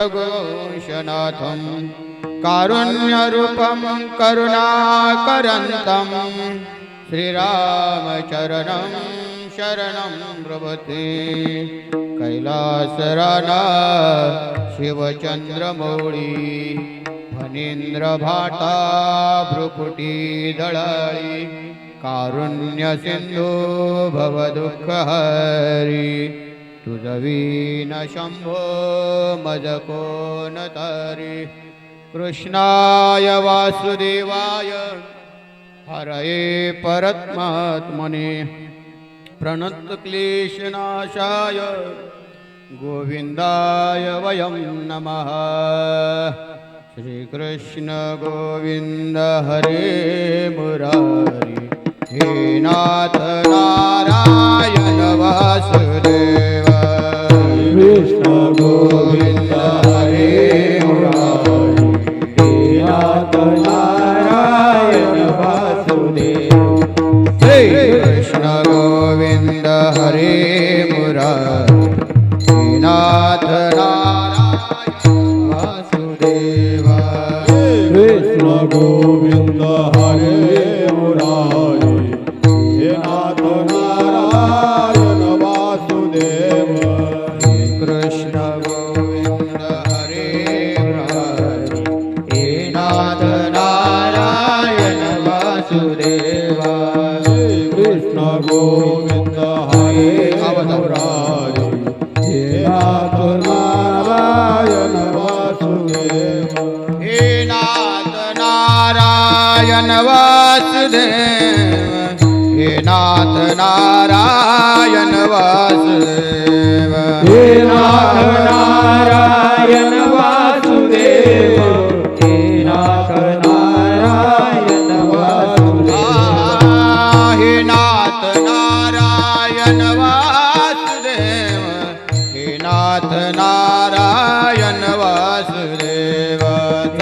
घोषनाथं कारुण्यरूपं करुणाकरन्तं श्रीरामचरणं शरणं प्रपद्ये। कैलासराना शिवचंद्रमौळी फणींद्रभाटा भ्रुकुटी दळाळी कारुण्य सिंधू भवदुःखहरी तुझवीन शंभो मज कोण तारी। कृष्णाय वासुदेवाय हरये परमात्मने प्रणतक्लेशनाशाय गोविंदाय वयं नमः। श्रीकृष्ण गोविंद हरे मुरारी हे नाथ नारायण वासुदेव। कृष्ण गोविंद हरे मुरारी हे नाथ नारायण वासुदेव। श्री कृष्ण गोविंद हरे मुरारी हे नाथ नारायण वासुदेव। कृष्ण गोविंद हरे मुरारी हे नाथ नारायण वासुदेव। कृष्ण गोविंद हरे मुरारी हे नाथ नारायण वासुदेव। कृष्ण गोविंद हरे मुरारी हे नाथ नारायण वासुदेव। हे नाथ नारायण वासुदेव हे नाथ नारायण वासुदेव। हे नाथ नारायण वासुदेव हे नाथ नारायण वासुदेव। हे नाथ नारायण वासुदेव हे नाथ नारायण वासुदेव।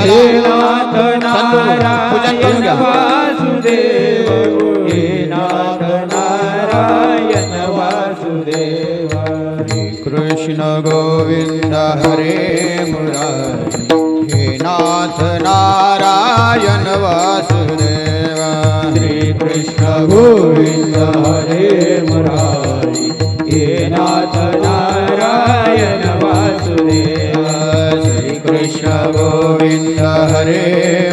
हे नाथ नारायण वासुदेव हे नाथ नारायण वासुदेव। कृष्ण गोविंद हरे मुरारी हे नाथ नारायण वासुदेव। श्री कृष्ण गोविंद हरे मुरारी हे नाथ नारायण वासुदेव। श्री कृष्ण गोविंद हरे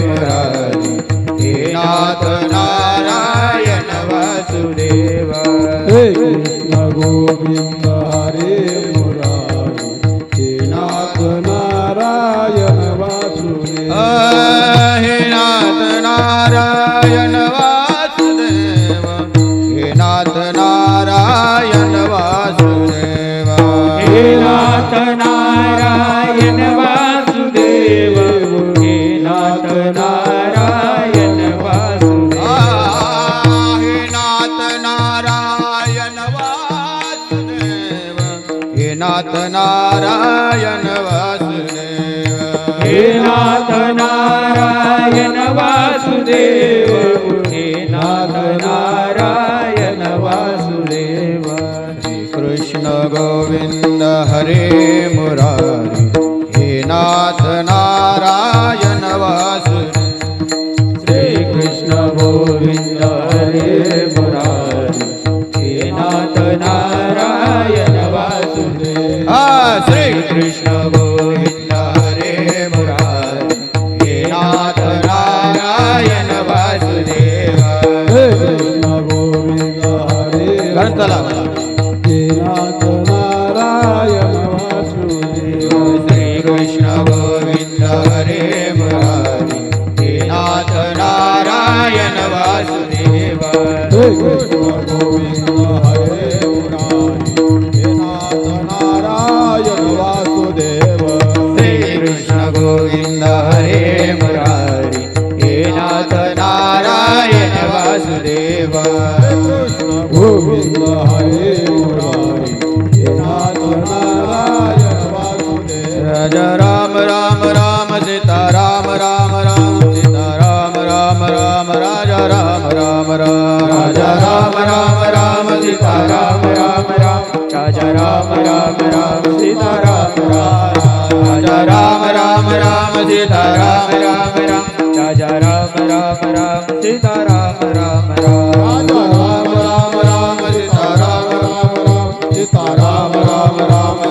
मुरारी हे नाथ नारायण वासुदेव। हे कृष्ण गोविंद हरे मुरारी हे नाथ नारायण वासुदेव। हे नाथ नारायण वासुदेव हे नाथ नारायण वासुदेव। हे नाथ नारायण वासुदेव हे नाथ नारायण वासुदेव। हे नाथ नारायण वासुदेव हे नाथ नारायण वासुदेव। हे नाथ नारायण वासुदेव हे नाथ नारायण वासुदेव। कृष्ण गोविंद हरे मुरारी हे नाथ नारायण वासुदेव। श्री कृष्ण गोविंद हरे मुरारी हे नाथ नारायण वासुदेव। श्री कृष्ण गोविंद हरे मुरारी हे नाथ नारायण वासुदेव। कृष्ण गोविंद हरे ग्रंथला हे नाथ नारायण वासुदेव। श्री कृष्ण गोविंद हरे मुरारी हे नाथ नारायण वासुदेव। कृष्ण गोविंद हरे मुरारी हे नाथ नारायण वासुदेव। श्री कृष्ण गोविंद हरे मुरारी हे नाथ नारायण वासुदेव। कृष्ण गोविंद हरे मुरारी हे नाथ नारायण वासुदेव। राजा राम राम राम सीता राम राम राम सीता राम राम राम राजा राम राम राम राजा राम राम राम सीता राम राम राम राजा राम राम राम सीता राम राम राजा राम राम राम सीता राम राम राम राजा राम राम राम सीता राम राम राम राजा राम राम राम सीता राम राम राम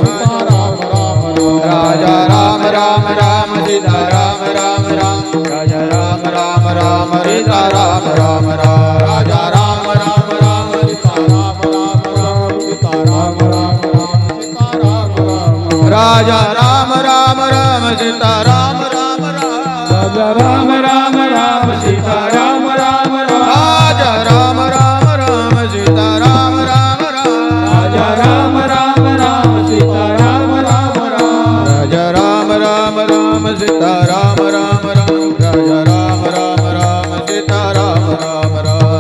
राजा राम राम राम सीता राम राम राम राजा राम राम राम सीता राम राम राम सीता राम राम राम सीता राम राम राजा राम राम राम सीता राम राम राम राजा राम राम राम सीता राम राम राम राजा राम राम राम सीता राम राम राम राजा राम राम राम सीता राम राम राम राजा राम राम राम सीता राम राम राम राजा राम राम राम सीता राम राम राम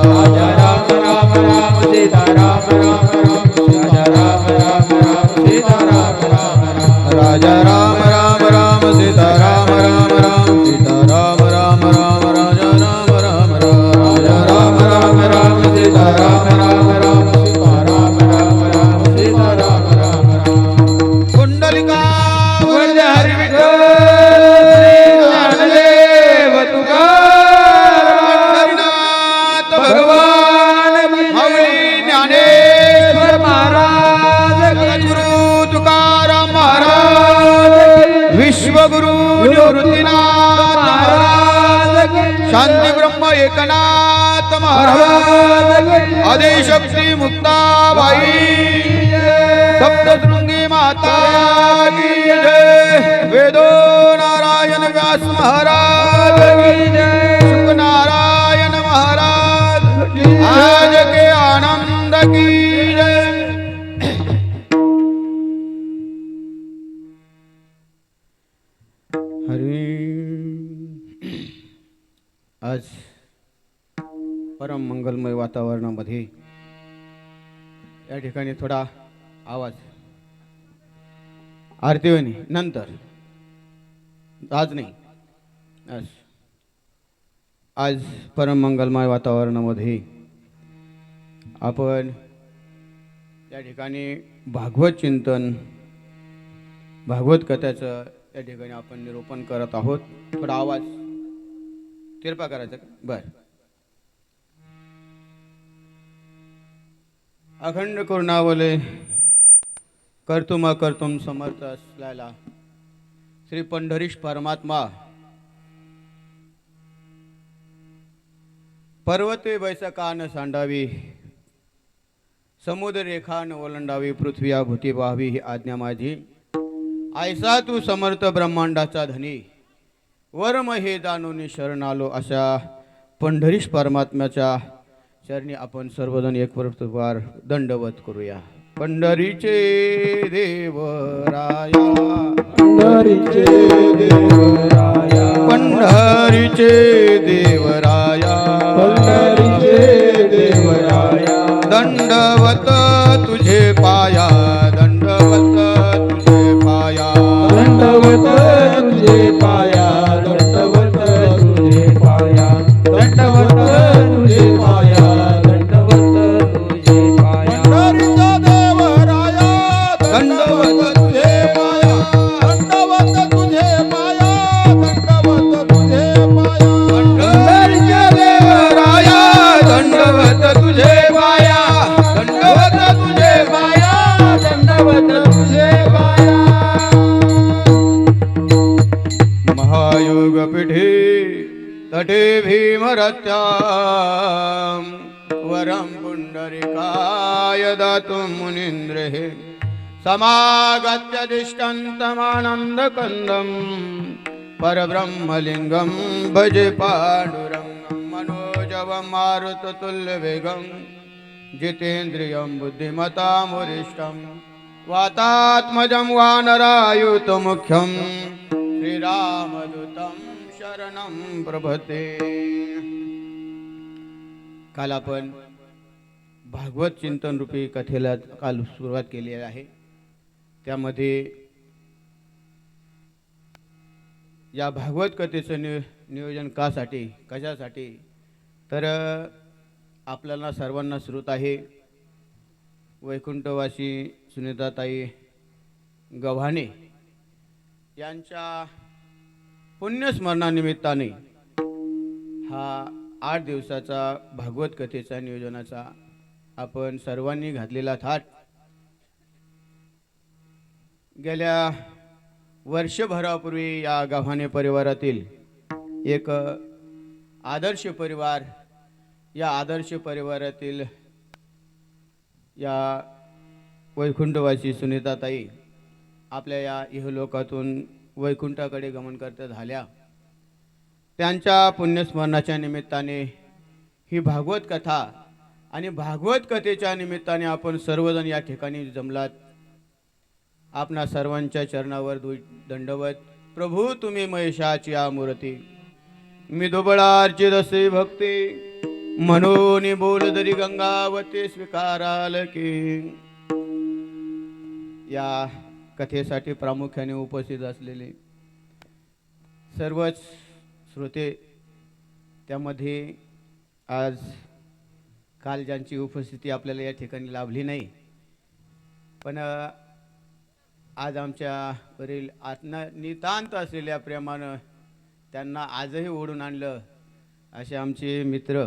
राजा राम राम राम सीता राम राम राम राजा राम राम राम सीता राम राम राम राजा राम राम राम सीता राम राम राम सीता राम राम राम राजा राम राम राम राजा राम राम राम सीता राम राम राम सीता राम राम राम सीता राम राम राम कुंडलिका वरद हरी विठ्ठल ज्ञानदेव तुकाराम पंढरीनाथ भगवान भगवान माऊली ज्ञानेश्वर महाराज गुरु तुकाराम महाराज विश्वगुरु निवृत्तीनाथ महाराज शांती ब्रह्म एकनाथ महाराज आदिशक्ती मुक्ताबाई सप्तशृंगी माता की जय वेदो नारायण व्यास महाराज की जय शुक नारायण महाराज आज के आनंद की जय हरी आज परम मंगलमय वातावरणामध्ये या ठिकाणी थोडा आवाज आरतीवनी नंतर आज नाही आज परम मंगलमय वातावरणामध्ये आपण या ठिकाणी भागवत चिंतन भागवत कथेचं या ठिकाणी आपण निरूपण करत आहोत. थोडा आवाज तिरपा करायचा का बर. अखंड करुणावले कर्तुम कर्तुम समर्थ असलेला श्री पंढरीश परमात्मा पर्वते बैसकान सांडावी समुद्र रेखान ओलांडावी पृथ्वी भूती व्हावी ही आज्ञा माझी. ऐसा तू समर्थ ब्रह्मांडाचा धनी वर्म हे जाणून शरण आलो अशा पंढरीश परमात्म्याच्या चरणी आपण सर्वजण एक वार दंडवत करूया. पंढरीचे देवराया पंढरीचे देवराया पंढरीचे देवराया पंढरीचे देवराया दंडवत तुझे पाया दंडवत तुझे पाया दंडवत तुझे पाया दंडवत तुझे पाया दंडवत तुझे पाया दंडवत तुझे पाया पंढरीचा देवराया दंडवत तुझे पाया दंडवत तुझे पाया दंडवत तुझे पाया पंढरीचे देवराया दंडवत तुझे पाया दंडवत तुझे पाया दंडवत तुझे पाया महायोग पीठे तटे भीमरत्या वरम पुंडरिकाय दातुं मुनीन्द्रे समागत्यदिष्टन्तमानन्दकन्दं परब्रह्मलिङ्गं भजे पाण्डुरङ्गं मनोजवं मारुततुल्यवेगं जितेन्द्रियं बुद्धिमतामुरिष्टं वातात्मजं वानरायुतमुख्यं श्रीरामदूतं शरणं प्रभते. काल आपण भागवत चिंतन रूपी कथेला काल सुरुवात केली आहे. त्यामध्ये या भागवत कथेचं नियोजन कशासाठी तर आपल्याला सर्वांना श्रुत आहे वैकुंठवासी सुनीताताई गव्हाणे यांच्या पुण्यस्मरणानिमित्ताने हा 8 दिवसाचा भागवत कथेचा नियोजनाचा आपण सर्वांनी घातलेला थाट गेल्या वर्षभरापूर्वी या गव्हाणे परिवारातील एक आदर्श परिवार, या आदर्श परिवारातील या वैकुंठवासी सुनीताताई आपल्या या इहलोकातून वैकुंठाकडे गमन करता झाल्या. त्यांच्या पुण्यस्मरणाच्या निमित्ताने ही भागवत कथा आणि भागवत कथेच्या निमित्ताने आपण सर्वजण या ठिकाणी जमलात. आपणा सर्वांच्या चरणावर दंडवत. प्रभू तुम्ही महेशाची मूर्ती, मी दुबळार्चित असे भक्ती, म्हणून बोलदरी गंगावते स्वीकाराल की. या कथेसाठी प्रामुख्याने उपस्थित असलेले सर्वच श्रोते, त्यामध्ये आज काल ज्यांची उपस्थिती आपल्याला या ठिकाणी लाभली नाही, पण आज आमच्या वरील नितांत असलेल्या प्रेमानं त्यांना आजही ओढून आणलं असे आमचे मित्र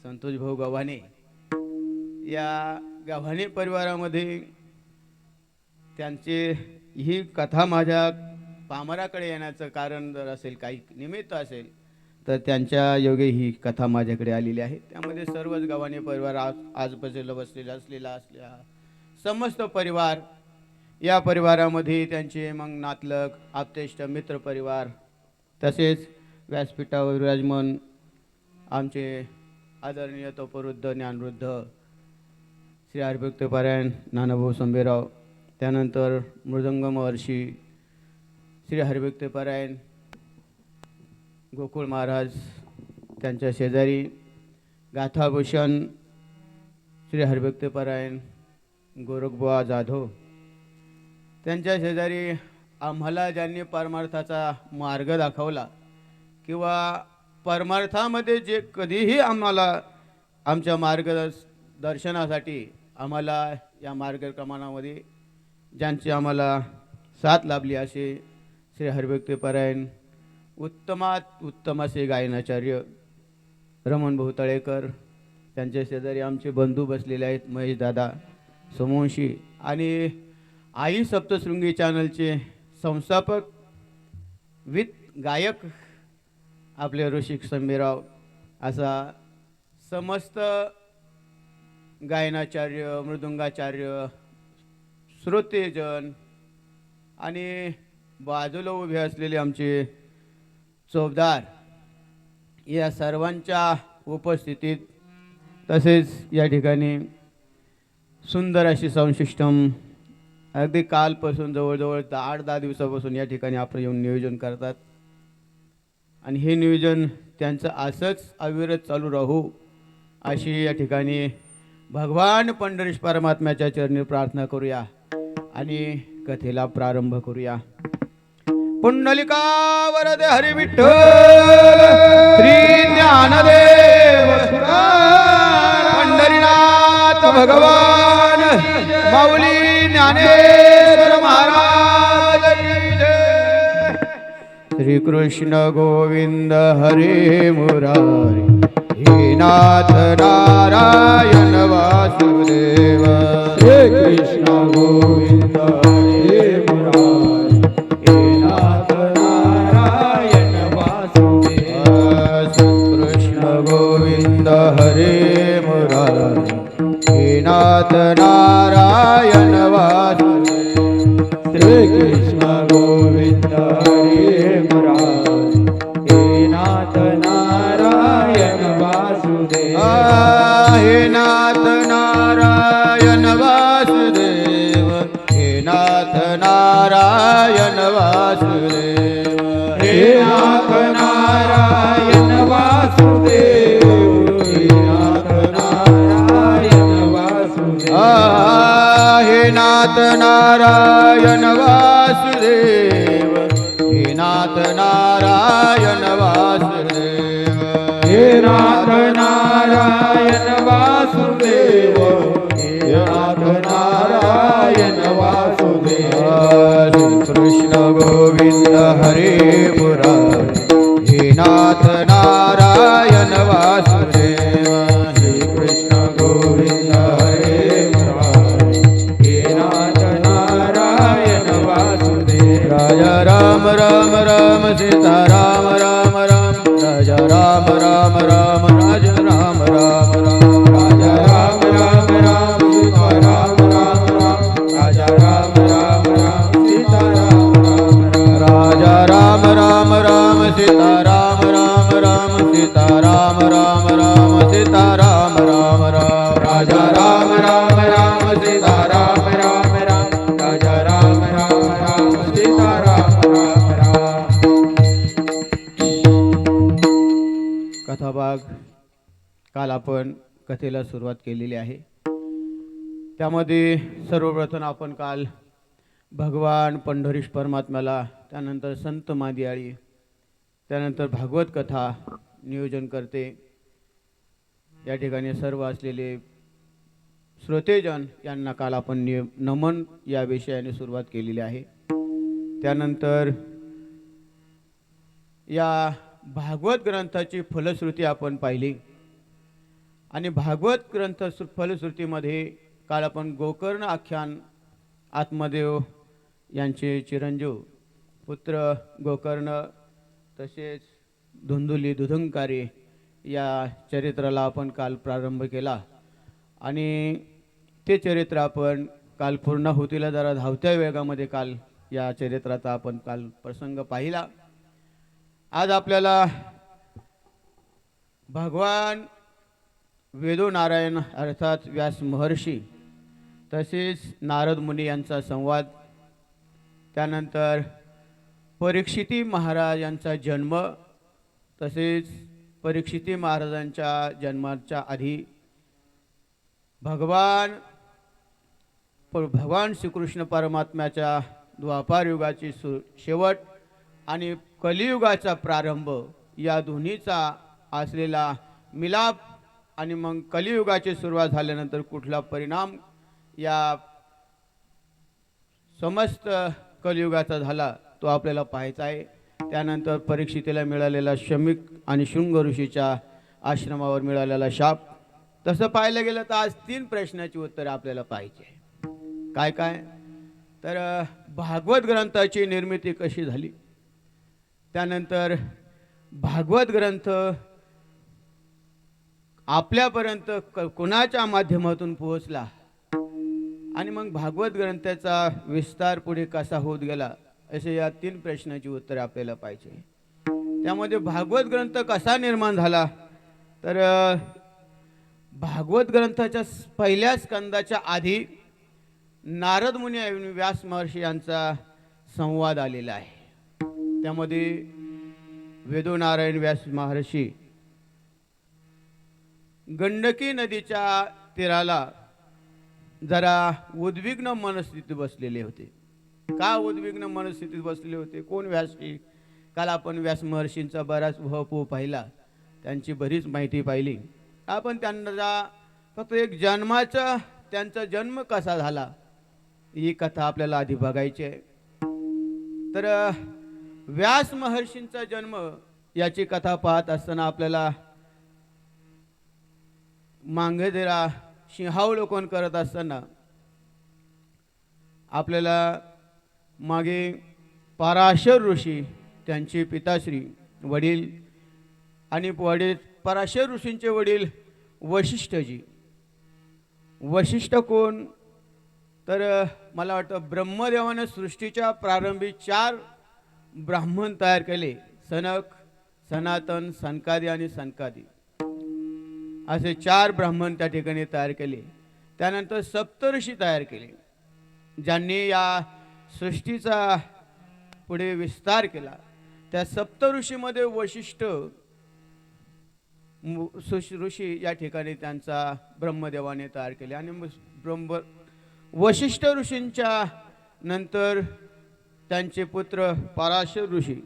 संतोष भाऊ गव्हाणे. या गव्हाणे परिवारामध्ये त्यांचे ही कथा माझ्या पामराकडे येण्याचं कारण जर असेल, काही निमित्त असेल, तर त्यांच्या योगे ही कथा माझ्याकडे आलेली आहे. त्यामध्ये सर्वच गव्हाणे परिवार आजपासून बसलेला असलेला समस्त परिवार, या परिवारामध्ये त्यांचे मग नातलग, आप्तेष्ट, मित्र परिवार, तसेच व्यासपीठावर विराजमान आमचे आदरणीय तपोवृद्ध ज्ञानवृद्ध श्री हरिभक्तपरायण नानाभाऊ संभेराव, त्यानंतर मृदंग महर्षी श्री हरिभक्तपरायण गोकुळ महाराज, त्यांच्या शेजारी गाथाभूषण श्री हरिभक्तपरायण गोरखबुवा जाधव, त्यांच्या शेजारी आम्हाला ज्यांनी परमार्थाचा मार्ग दाखवला किंवा परमार्थामध्ये जे कधीही आम्हाला आमच्या मार्गदर्शनासाठी आम्हाला या मार्गक्रमणामध्ये ज्यांची आम्हाला साथ लाभली असे श्री हरिभक्तपरायण उत्तमात उत्तम असे गायनाचार्य रमण भाऊ तळेकर, त्यांच्या शेजारी आमचे बंधू बसलेले आहेत महेश दादा सोमवंशी, आणि आई सप्तशृंगी चॅनलचे संस्थापक विथ गायक आपले ऋषिक संभेराव, असा समस्त गायनाचार्य, मृदुंगाचार्य, श्रोतेजन आणि बाजूला उभे असलेले आमचे चौबदार, या सर्वांच्या उपस्थितीत तसेच या ठिकाणी सुंदर अशी साऊंड अगदी कालपासून जवळजवळ 8-10 दिवसापासून या ठिकाणी आपण येऊन नियोजन करतात, आणि हे नियोजन त्यांचं असंच अविरत चालू राहू अशी या ठिकाणी भगवान पंढरीश परमात्म्याच्या चरणी प्रार्थना करूया आणि कथेला प्रारंभ करूया. पुंडलिका वरदे हरी विठ्ठल श्री ज्ञानदेव पंढरीनाथ भगवान माऊली ज्ञानेश्वर महाराज की जय. श्री कृष्ण गोविंद हरे मुरारी, हे नाथ नारायण वासुदेव. श्री कृष्ण गोविंद हरे मुरारी, हे नाथ नारायण वासुदेव. कृष्ण गोविंद हरे मुरारी, हे नाथ नारायण वासुदेव. श्री कृष्ण गोविंद हरे मुरारी, हे नाथ नारायण वासुदेव. हे नाथ नारायण वासुदेव, हे नाथ नारायण वासुदेव. हे नाथ नारायण वासुदेव, हे नाथ नारायण वासुदेव. हे नाथ नारायण वासुदेव, हे नाथ नारायण वासुदेव. हे नाथ नारायण वासुदेव, हे नाथ नारायण वासुदेव. कृष्ण गोविंद हरे हरे मुरारी हे नाथ नारायण वासुदेव श्री कृष्ण गोविंद हरे मुरारी हे नाथ नारायण वासुदेव राजा राम राम राम सीता राम राम राम राजा राम राम राम राजा राम राम राम राजा राम राम राम सीता राम राम राम राजा राम राम राम सीता राम राम राम राजा राम राम राम सीता राम राम राम सीता राम राम राम सीता राम राम राम राजा राम राम राम सीता राम राम राम राजा राम राम राम सीता राम राम राम कथाभाग काल आपण कथेला सुरुवात केलेली आहे. त्यामध्ये सर्वप्रथम आपण काल भगवान पंढरीश परमात्म्याला, त्यानंतर संत मादियाळी, त्यानंतर भागवत कथा नियोजन करते या ठिकाणी सर्व असलेले श्रोतेजन यांना काल आपण नमन या विषयाने सुरुवात केलेली आहे. त्यानंतर या भागवत ग्रंथाची फलश्रुती आपण पाहिली आणि भागवत ग्रंथ फलश्रुतीमध्ये काल आपण गोकर्ण आख्यान आत्मदेव यांचे चिरंजीव पुत्र गोकर्ण तसेच धुंदुली दुधंकारी या चरित्राला आपण काल प्रारंभ केला आणि ते चरित्र आपण काल पूर्णाहुतीला जरा धावत्या वेगामध्ये काल या चरित्राचा आपण काल प्रसंग पाहिला. आज आपल्याला भगवान वेदोनारायण अर्थात व्यास महर्षी तसेच नारद मुनी यांचा संवाद, त्यानंतर परीक्षिती महाराज यांचा जन्म, तसेच परीक्षिती महाराजांच्या जन्माच्या आधी भगवान श्रीकृष्ण परमात्म्याच्या द्वापार युगाची शेवट आणि कलियुगाचा प्रारंभ या दोन्हीचा असलेला मिलाप आणि मग कलियुगाची सुरुवात झाल्यानंतर कुठला परिणाम या समस्त कलियुगाचा झाला तो आपल्याला पाहायचा आहे. त्यानंतर परीक्षितीला मिळालेला शमिक आणि शृंग ऋषीच्या आश्रमावर मिळालेला शाप. तसं पाहायला गेलं तर आज 3 प्रश्नाची उत्तरे आपल्याला पाहिजे. काय काय तर भागवत ग्रंथाची निर्मिती कशी झाली, त्यानंतर भागवत ग्रंथ आपल्यापर्यंत कोणाच्या माध्यमातून पोहोचला आणि मग भागवत ग्रंथाचा विस्तार पुढे कसा होत गेला, असे या 3 प्रश्नाची उत्तरे आपल्याला पाहिजे. त्यामध्ये भागवत ग्रंथ कसा निर्माण झाला तर भागवत ग्रंथाच्या पहिल्या स्कंदाच्या आधी नारद मुनी आणि व्यास महर्षी यांचा संवाद आलेला आहे. त्यामध्ये वेदोनारायण व्यास महर्षी गंडकी नदीच्या तीराला जरा उद्विग्न मनस्थितीत बसलेले होते. का उद्विग्न मनस्थितीत बसलेले होते, कोण व्यासी, काल आपण व्यास महर्षींचा बराच वहपू पाहिला, त्यांची बरीच माहिती पाहिली. आपण त्यांना फक्त एक जन्माचा, त्यांचा जन्म कसा झाला ही कथा आपल्याला आधी बघायची आहे. तर व्यास महर्षींचा जन्म याची कथा पाहत असताना आपल्याला मांगेदेरा सिंहावलोकन करत असताना आपल्याला मागे पराशर ऋषी, त्यांचे पिताश्री वडील आणि पराशर ऋषींचे वडील वशिष्ठजी. वशिष्ठ कोण तर मला वाटतं ब्रह्मदेवाने सृष्टीच्या प्रारंभी 4 ब्राह्मण तयार केले. सनक, सनातन, सनकादी आणि सनकादी असे 4 ब्राह्मण त्या ठिकाणी तयार केले. त्यानंतर सप्तऋषी तयार केले, ज्यांनी या सृष्टीचा पुढे विस्तार केला. त्या सप्तऋषीमध्ये वशिष्ठ ऋषी या ठिकाणी त्यांचा ब्रह्मदेवाने तयार केले. आणि वशिष्ठ ऋषींच्या नंतर त्यांचे पुत्र पराशर ऋषी.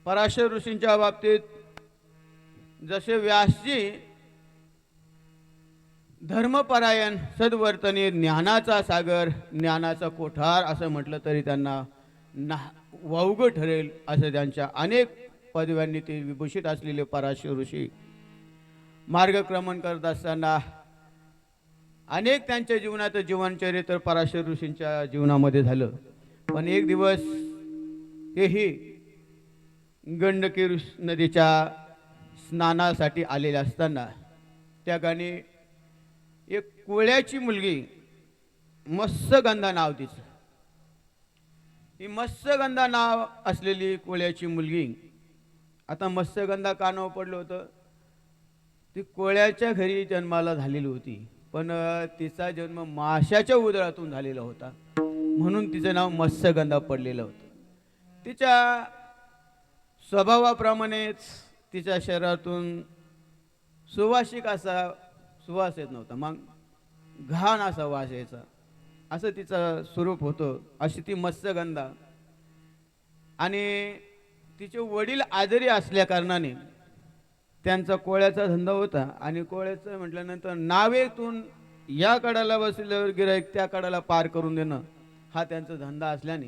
पराशर ऋषींच्या बाबतीत जसे व्यासजी धर्मपरायण, सद्वर्तनी, ज्ञानाचा सागर, ज्ञानाचा कोठार असं म्हटलं तरी त्यांना वावगं ठरेल असं त्यांच्या अनेक पदव्यांनी ते विभूषित असलेले पराशर ऋषी मार्गक्रमण करत असताना अनेक त्यांच्या जीवनात जीवनचरित्र पराशर ऋषींच्या जीवनामध्ये झालं. पण एक दिवस तेही गंडकी नदीच्या स्नानासाठी आलेले असताना त्या ठिकाणी एक कोळ्याची मुलगी मत्स्यगंधा नाव तिचं, ही मत्स्यगंधा नाव असलेली कोळ्याची मुलगी. आता मत्स्यगंधा का नाव पडलं होतं? ती कोळ्याच्या घरी जन्माला झालेली होती, पण तिचा जन्म माशाच्या उदरातून झालेला होता, म्हणून तिचं नाव मत्स्यगंधा पडलेलं होतं. तिच्या स्वभावाप्रमाणेच तिच्या शरीरातून सुवासिक असा सुवास येत नव्हता, मग घाण असा वास यायचा, असं तिचं स्वरूप होतं. अशी ती मत्स्यगंधा. आणि तिचे वडील आजारी असल्या कारणाने त्यांचा कोळ्याचा धंदा होता, आणि कोळ्याचं म्हटल्यानंतर नावेतून या कडाला बसल्यावर गिराईक त्या कडाला पार करून देणं हा त्यांचा धंदा असल्याने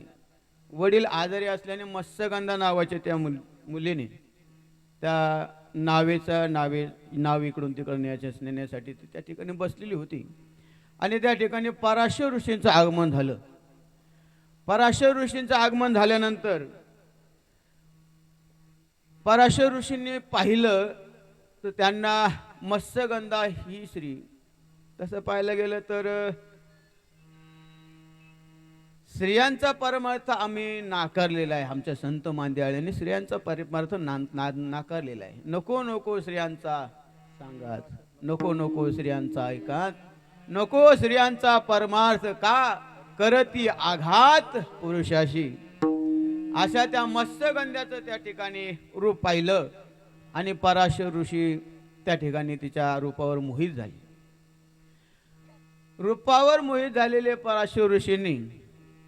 वडील आजारी असल्याने मत्स्यगंधा नावाच्या त्या मुलीने त्या नाव इकडून तिकडून नेण्यासाठी त्या ठिकाणी बसलेली होती. आणि त्या ठिकाणी पराशर ऋषींचं आगमन झालं. पराशर ऋषींचं आगमन झाल्यानंतर पराशर ऋषींनी पाहिलं तर त्यांना मत्स्यगंधा ही स्त्री, तसं पाहायला गेलं तर स्त्रियांचा परमार्थ आम्ही नाकारलेला आहे. आमच्या संत मांदियाळ्यांनी स्त्रियांचा परमार्थ नाकारलेला आहे. नको नको स्त्रियांचा सांगात, नको नको स्त्रियांचा ऐकात, नको स्त्रियांचा परमार्थ का करती आघात पुरुषाशी. अशा त्या मत्स्यगंध्याचं त्या ठिकाणी रूप पाहिलं आणि पराशर ऋषी त्या ठिकाणी तिच्या रूपावर मोहित झाले. रूपावर मोहित झालेले पराशर ऋषींनी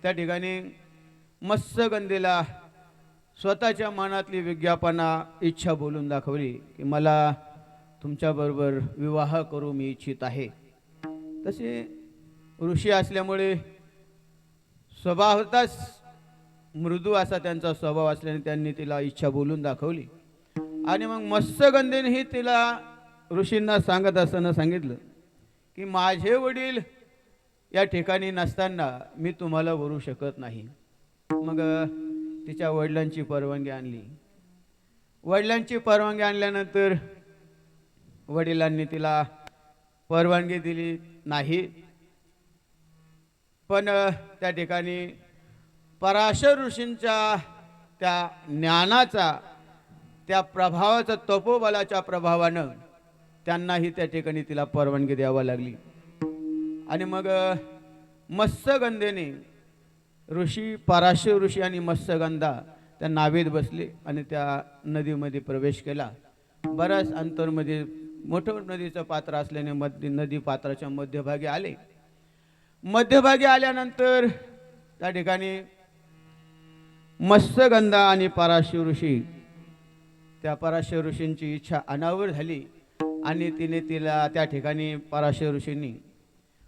त्या ठिकाणी मत्स्यगंधेला स्वतःच्या मनातली विज्ञापना इच्छा बोलून दाखवली की मला तुमच्याबरोबर विवाह करू मी इच्छित आहे. तसे ऋषी असल्यामुळे स्वभावतःच मृदू असा त्यांचा स्वभाव असल्याने त्यांनी तिला इच्छा बोलून दाखवली. आणि मग मत्स्यगंधेनेही तिला ऋषींना सांगत असताना सांगितलं की माझे वडील या ठिकाणी नसताना मी तुम्हाला वरू शकत नाही. मग तिच्या वडिलांची परवानगी आणली. वडिलांची परवानगी आणल्यानंतर वडिलांनी तिला परवानगी दिली नाही. पण त्या ठिकाणी पराशर ऋषींच्या त्या ज्ञानाचा, त्या प्रभावाचा, तपोबलाच्या प्रभावानं त्यांनाही त्या ठिकाणी तिला परवानगी द्यावी लागली. आणि मग मत्स्यगंधेने पराशर ऋषी आणि मत्स्यगंधा त्या नावेत बसले आणि त्या नदीमध्ये प्रवेश केला. बऱ्याच अंतरमध्ये मोठं नदीचं पात्र असल्याने नदी पात्राच्या मध्यभागी आले. मध्यभागी आल्यानंतर त्या ठिकाणी मत्स्यगंधा आणि पराशर ऋषी, त्या पराशर ऋषींची इच्छा अनावर झाली आणि तिला त्या ठिकाणी पराशर ऋषींनी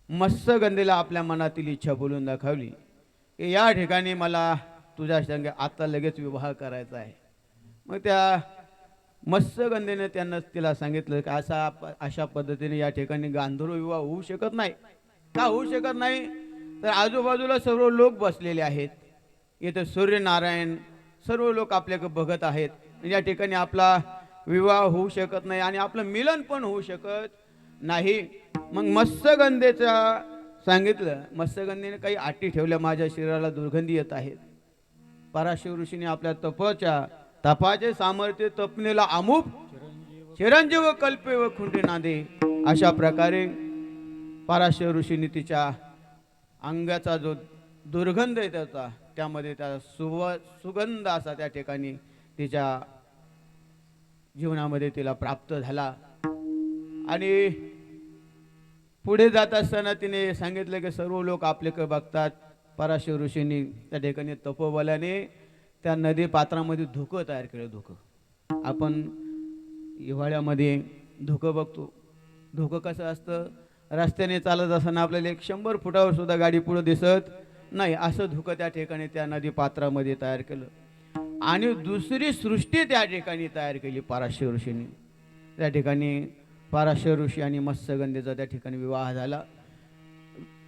मत्स्यगंधेला आपल्या मनातील इच्छा बोलून दाखवली की या ठिकाणी मला तुझ्या संगे आता लगेच विवाह करायचा आहे. मग त्या मत्स्यगंधेने तिला सांगितलं की अशा पद्धतीने या ठिकाणी गांधर्व विवाह होऊ शकत नाही. का होऊ शकत नाही? तर आजूबाजूला सर्व लोक बसलेले आहेत, इथं सूर्यनारायण सर्व लोक आपल्याकडे बघत आहेत, या ठिकाणी आपला विवाह होऊ शकत नाही आणि आपलं मिलन पण होऊ शकत नाही. मग मत्स्यगंधेचं सांगितलं, मत्स्यगंधेने काही अटी ठेवल्या, माझ्या शरीराला दुर्गंधी येत आहेत. पराशर ऋषीने आपल्या तपाचे सामर्थ्य तपनेला अमुप चिरंजीव कल्पे व खुंटे नांदे अशा प्रकारे पराशर ऋषीने तिच्या अंगाचा जो दुर्गंध येत होता त्यामध्ये त्या सुगंध असा त्या ठिकाणी तिच्या जीवनामध्ये तिला प्राप्त झाला. आणि पुढे जात असताना तिने सांगितलं की सर्व लोक आपल्याकडे बघतात. पराशर ऋषींनी त्या ठिकाणी तपोबलाने त्या नदी पात्रामध्ये धुकं तयार केलं. धुकं आपण हिवाळ्यामध्ये धुकं बघतो. धुकं कसं असतं? रस्त्याने चालत असताना आपल्याला 100 फुटावर सुद्धा गाडी पुढे दिसत नाही, असं धुकं त्या ठिकाणी त्या नदी पात्रामध्ये तयार केलं आणि दुसरी सृष्टी त्या ठिकाणी तयार केली पराशर ऋषींनी. त्या ठिकाणी पराशर ऋषी आणि मत्स्यगंधेचा त्या ठिकाणी विवाह झाला.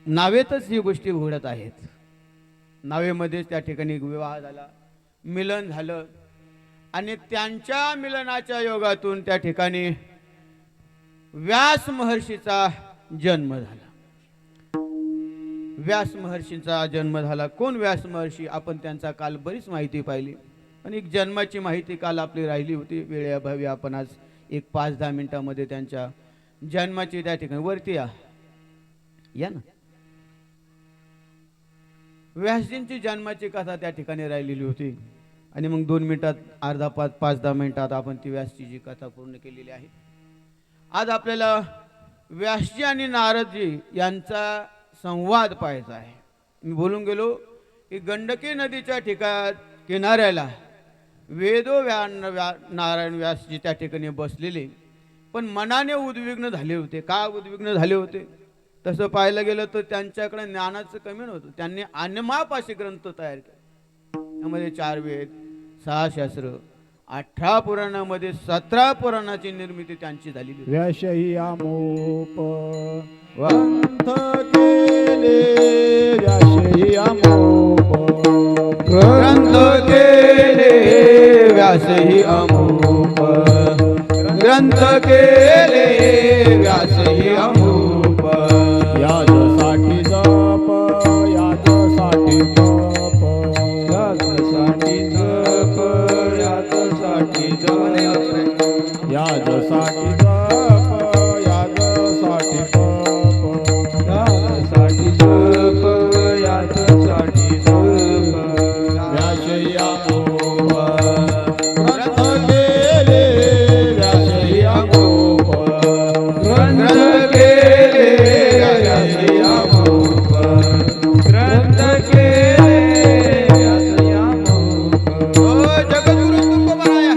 नावेतच ही गोष्टी घडत आहेत. नावेमध्येच त्या ठिकाणी विवाह झाला, मिलन झालं आणि त्यांच्या मिलनाच्या योगातून त्या ठिकाणी व्यास महर्षीचा जन्म झाला. व्यास महर्षींचा जन्म झाला. कोण व्यास महर्षी? आपण त्यांचा काल बरीच माहिती पाहिली, पण एक जन्माची माहिती काल आपली राहिली होती. वेळेअभावी आपण आज एक 5-10 मिनिटामध्ये त्यांच्या जन्माची त्या ठिकाणी वरती या ना. व्यासजींची जन्माची कथा त्या ठिकाणी राहिलेली होती आणि मग 2 मिनिटात, अर्धा 5-10 मिनिटात आपण ती व्यासजीची कथा पूर्ण केलेली आहे. आज आपल्याला व्यासजी आणि नारदजी यांचा संवाद पाहायचा आहे. मी बोलून गेलो की गंडकी नदीच्या किनाऱ्याला नारायण व्यासजी त्या ठिकाणी बसलेले, पण मनाने उद्विग्न झाले होते. का उद्विग्न झाले होते? तसं पाहायला गेलं तर त्यांच्याकडे ज्ञानाचं कमी नव्हतं. त्यांनी अनमाप असे ग्रंथ तयार केले. त्यामध्ये 4 वेद, 6 शास्त्र, 18 पुराणामध्ये 17 पुराणाची निर्मिती त्यांची झालेली. व्यासही आमोप ग्रंथ केले, व्यासही आमोप ग्रंथ केले, व्यासही अमूप ग्रंथ केले, व्यासही अमूप. याजसाठी जप, याजसाठी तप, याजसाठी जप, याजसाठी जप, याजसाठी जप, याजसाठी तप, याजसाठी जप, याजसाठी जप. व्यासही आमोप ग्रंथ केले, व्यासही आमोप ग्रंथ केले, व्यासही आमोप ग्रंथ केले, व्यासही आमोप. जगद्गुरु तुकोबाराया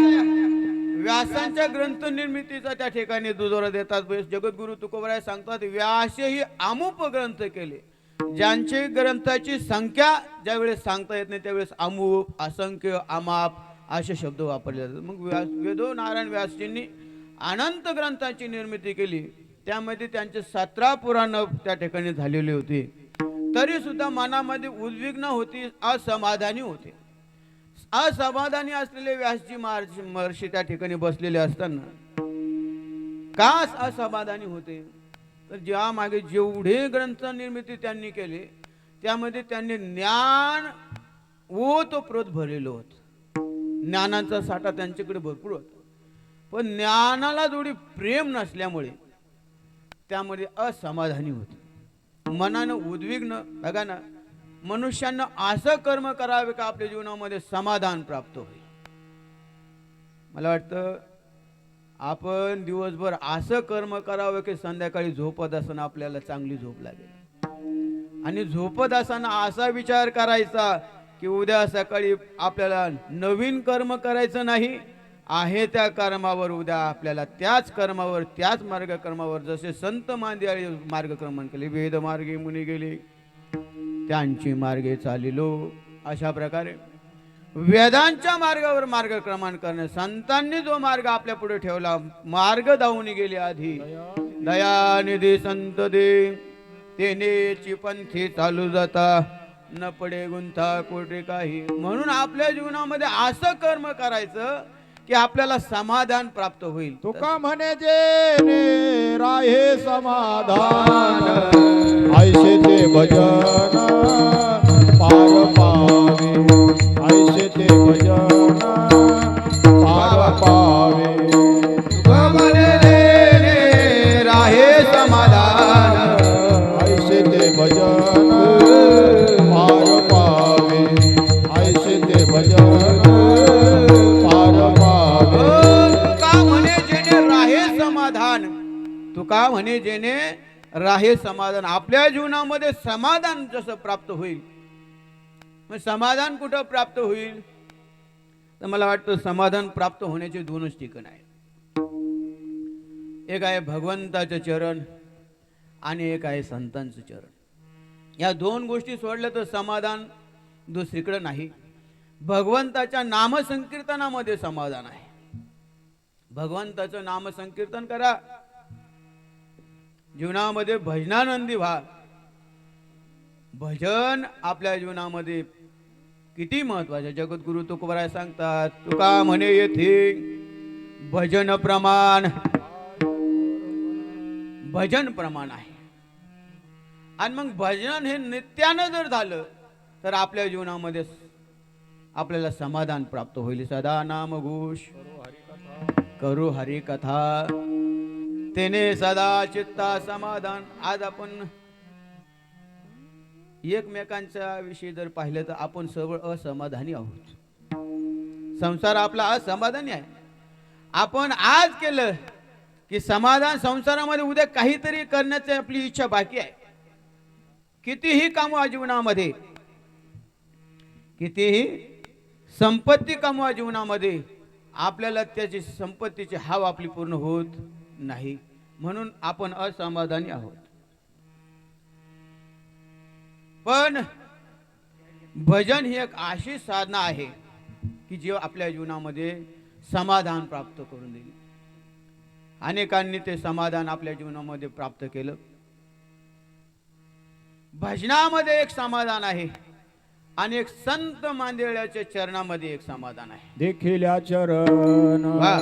व्यासांच्या ग्रंथ निर्मितीचा त्या ठिकाणी दुजोरा देतात. जगद्गुरु तुकोबाराया सांगतात, व्यासही अमुप ग्रंथ केले. ज्यांचे ग्रंथाची संख्या ज्यावेळेस सांगता येत नाही त्यावेळेस अमूप, असंख्य, अमाप असे शब्द वापरले जातात. मग वेदो नारायण व्यासजींनी अनंत ग्रंथांची निर्मिती केली. त्यामध्ये त्यांचे 17 पुराण त्या ठिकाणी झालेली होती. तरी सुद्धा मनामध्ये उद्विग्न होती, असमाधानी होते. असमाधानी असलेले व्यासजी महर्षी त्या ठिकाणी बसलेले असताना का असमाधानी होते? तर ज्या मागे जेवढे ग्रंथ निर्मिती त्यांनी केले त्यामध्ये त्यांनी ज्ञान ओतप्रोत भरलेलं होतं. ज्ञानाचा साठा त्यांच्याकडे भरपूर होता, पण ज्ञानाला जोडी प्रेम नसल्यामुळे त्यामध्ये असमाधानी होते. मनानं उद्विग्न. बघा ना, मनुष्यांना असं कर्म करावे का आपल्या जीवनामध्ये समाधान प्राप्त होईल. मला वाटतं आपण दिवसभर असं कर्म करावं की संध्याकाळी झोपत असताना आपल्याला चांगली झोप लागेल. आणि झोपत असताना असा विचार करायचा की उद्या सकाळी आपल्याला नवीन कर्म करायचं नाही, आहे त्या कर्मावर उद्या आपल्याला त्याच कर्मावर, त्याच मार्गक्रमावर, जसे संत मांदियाळी मार्गक्रमण केले, वेद मार्गे मुनी गेले त्यांची मार्गे चालिलो. अशा प्रकारे वेदांच्या मार्गावर मार्गक्रमण करणे, संतांनी जो मार्ग आपल्या पुढे ठेवला, मार्ग धावून गेले आधी. दयानिधी संत दे तेनेची पंथी चालू जाता, न पडे गुंता कोठे काही. म्हणून आपल्या जीवनामध्ये असं कर्म करायचं की आपल्याला समाधान प्राप्त होईल. तुका म्हणे जे राहे समाधान, ऐसे ते भजन पार पावे, ऐसे ते भजन पार पावे. तुका म्हणे राहे समाधान, ऐसे ते भजन पार पावे, ऐसे ते भजन पार पावे. तुका म्हणे जेणे राहे समाधान, तुका म्हणे जेणे राहे समाधान. आपल्या जीवनामध्ये समाधान जसं प्राप्त होईल, मग समाधान कुठं प्राप्त होईल? तर मला वाटतं समाधान प्राप्त होण्याचे 2च ठिकाण आहेत. एक आहे भगवंताचं चरण आणि एक आहे संतांचं चरण. या दोन गोष्टी सोडल्या तर समाधान दुसरीकडे नाही. भगवंताच्या नामसंकीर्तनामध्ये समाधान आहे. भगवंताचं नामसंकीर्तन करा, जीवनामध्ये भजनानंदी व्हा. भजन आपल्या जीवनामध्ये किती महत्वाचे. जगद्गुरु तुकोबराय सांगतात, तुका म्हणे येथे भजन प्रमाण आहे. आणि मग भजन हे नित्यानं जर झालं तर आपल्या जीवनामध्ये आपल्याला समाधान प्राप्त होईल. सदा नाम घोष करू हरी कथा, तेने सदा चित्ता समाधान. आज आपण एकमेकांच्या विषयी जर पाहिलं तर आपण सर्व असमाधानी आहोत. संसार आपला असमाधानी आहे. आपण आज केलं की समाधान संसारामध्ये उद्या काहीतरी करण्याची आपली इच्छा बाकी आहे. कितीही कामवा जीवनामध्ये, कितीही संपत्ती कमवा जीवनामध्ये, आपल्याला त्याची संपत्तीची हाव आपली पूर्ण होत नाही. म्हणून आपण असमाधानी आहोत. पण भजन ही एक अशी साधना आहे की जी आपल्या जीवनामध्ये समाधान प्राप्त करून देईल. अनेकांनी ते समाधान आपल्या जीवनामध्ये प्राप्त केलं. भजनामध्ये एक समाधान आहे आणि एक संत मांदेळ्याच्या चरणामध्ये एक समाधान आहे. देखिल्या चरण वा.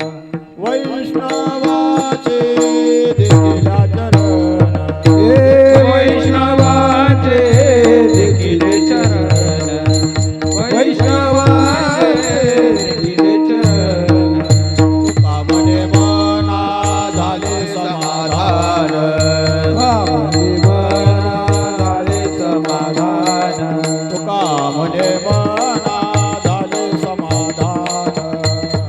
वैष्णवाचे, देखिल्या चरण वैष्णवाचे देखिले चरण, वैष्णवाचे देखिले चरण. तुका म्हणे मना झाले समाधान, म्हणे मना झाले समाधान. तुका म्हणे मना झाले समाधान,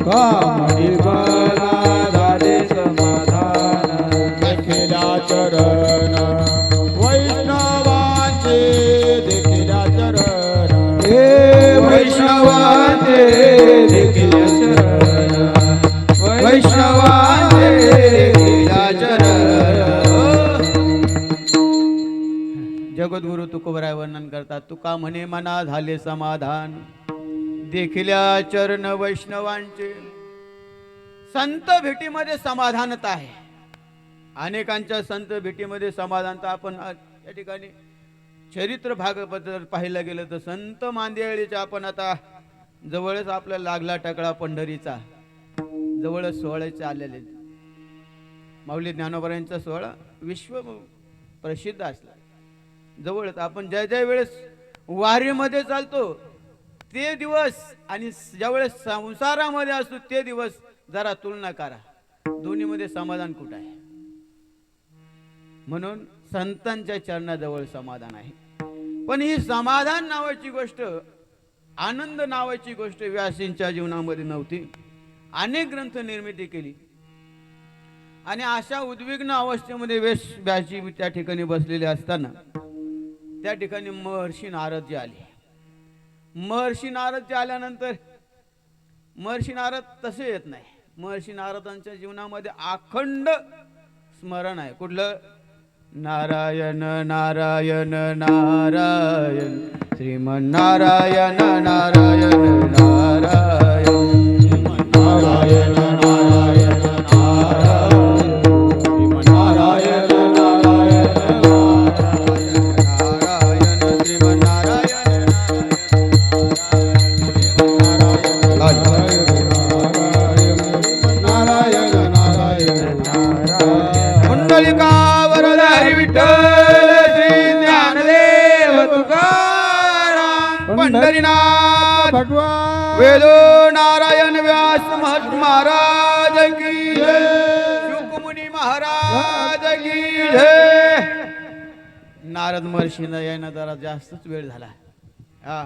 म्हणे मना झाले समाधान. देखिल्या चरण वैष्णवाचे, देखिल्या चरण हे वैष्णवाचे देखिले चरण, वैष्णवाचे देखिले चरण. जगद्गुरु तुकोबराय वर्णन करतात, तुका म्हणे मना झाले समाधान, देखिल्या चरण वैष्णवांचे. संत भेटीमध्ये समाधानता आहे. अनेकांच्या संत भेटीमध्ये समाधानता. आपण या ठिकाणी चरित्र भागबद्दल पाहायला गेलं तर संत मांदेळीचा आपण आता जवळच आपल्याला लागला टकळा पंढरीचा, जवळच सोहळ्याचे आलेले. माऊली ज्ञानोबरायांचा सोहळा विश्व प्रसिद्ध असला. जवळच आपण ज्या ज्या वेळेस वारीमध्ये चालतो ते दिवस आणि ज्यावेळेस संसारामध्ये असतो ते दिवस जरा तुलना करा. दोन्हीमध्ये समाधान कुठं आहे? म्हणून संतांच्या चरणाजवळ समाधान आहे. पण ही समाधान नावाची गोष्ट, आनंद नावाची गोष्ट व्यासींच्या जीवनामध्ये नव्हती. अनेक ग्रंथ निर्मिती केली आणि अशा उद्विग्न अवस्थेमध्ये व्यासी त्या ठिकाणी बसलेले असताना त्या ठिकाणी महर्षी नारद जे आले. महर्षी नारद जे आल्यानंतर महर्षी नारद तसे येत नाही. महर्षी नारदांच्या जीवनामध्ये अखंड स्मरण आहे. कुठलं? नारायण नारायण नारायण श्रीमन्नारायण नारायण नारायण नारायण नारायण नारायण श्रीमन्नारायण नारायण नारायण श्रीमन्नारायण नारायण नारायण पुंडलिका वरदारी विठ्ठल श्री ज्ञानदेव तुकाराम पंढरीनाथ भगवान वेदो नारायण व्यास महाराज की जय. शुकमुनी महाराज की जय. नारद महर्षींना यायला जरा जास्तच वेळ झाला. हा,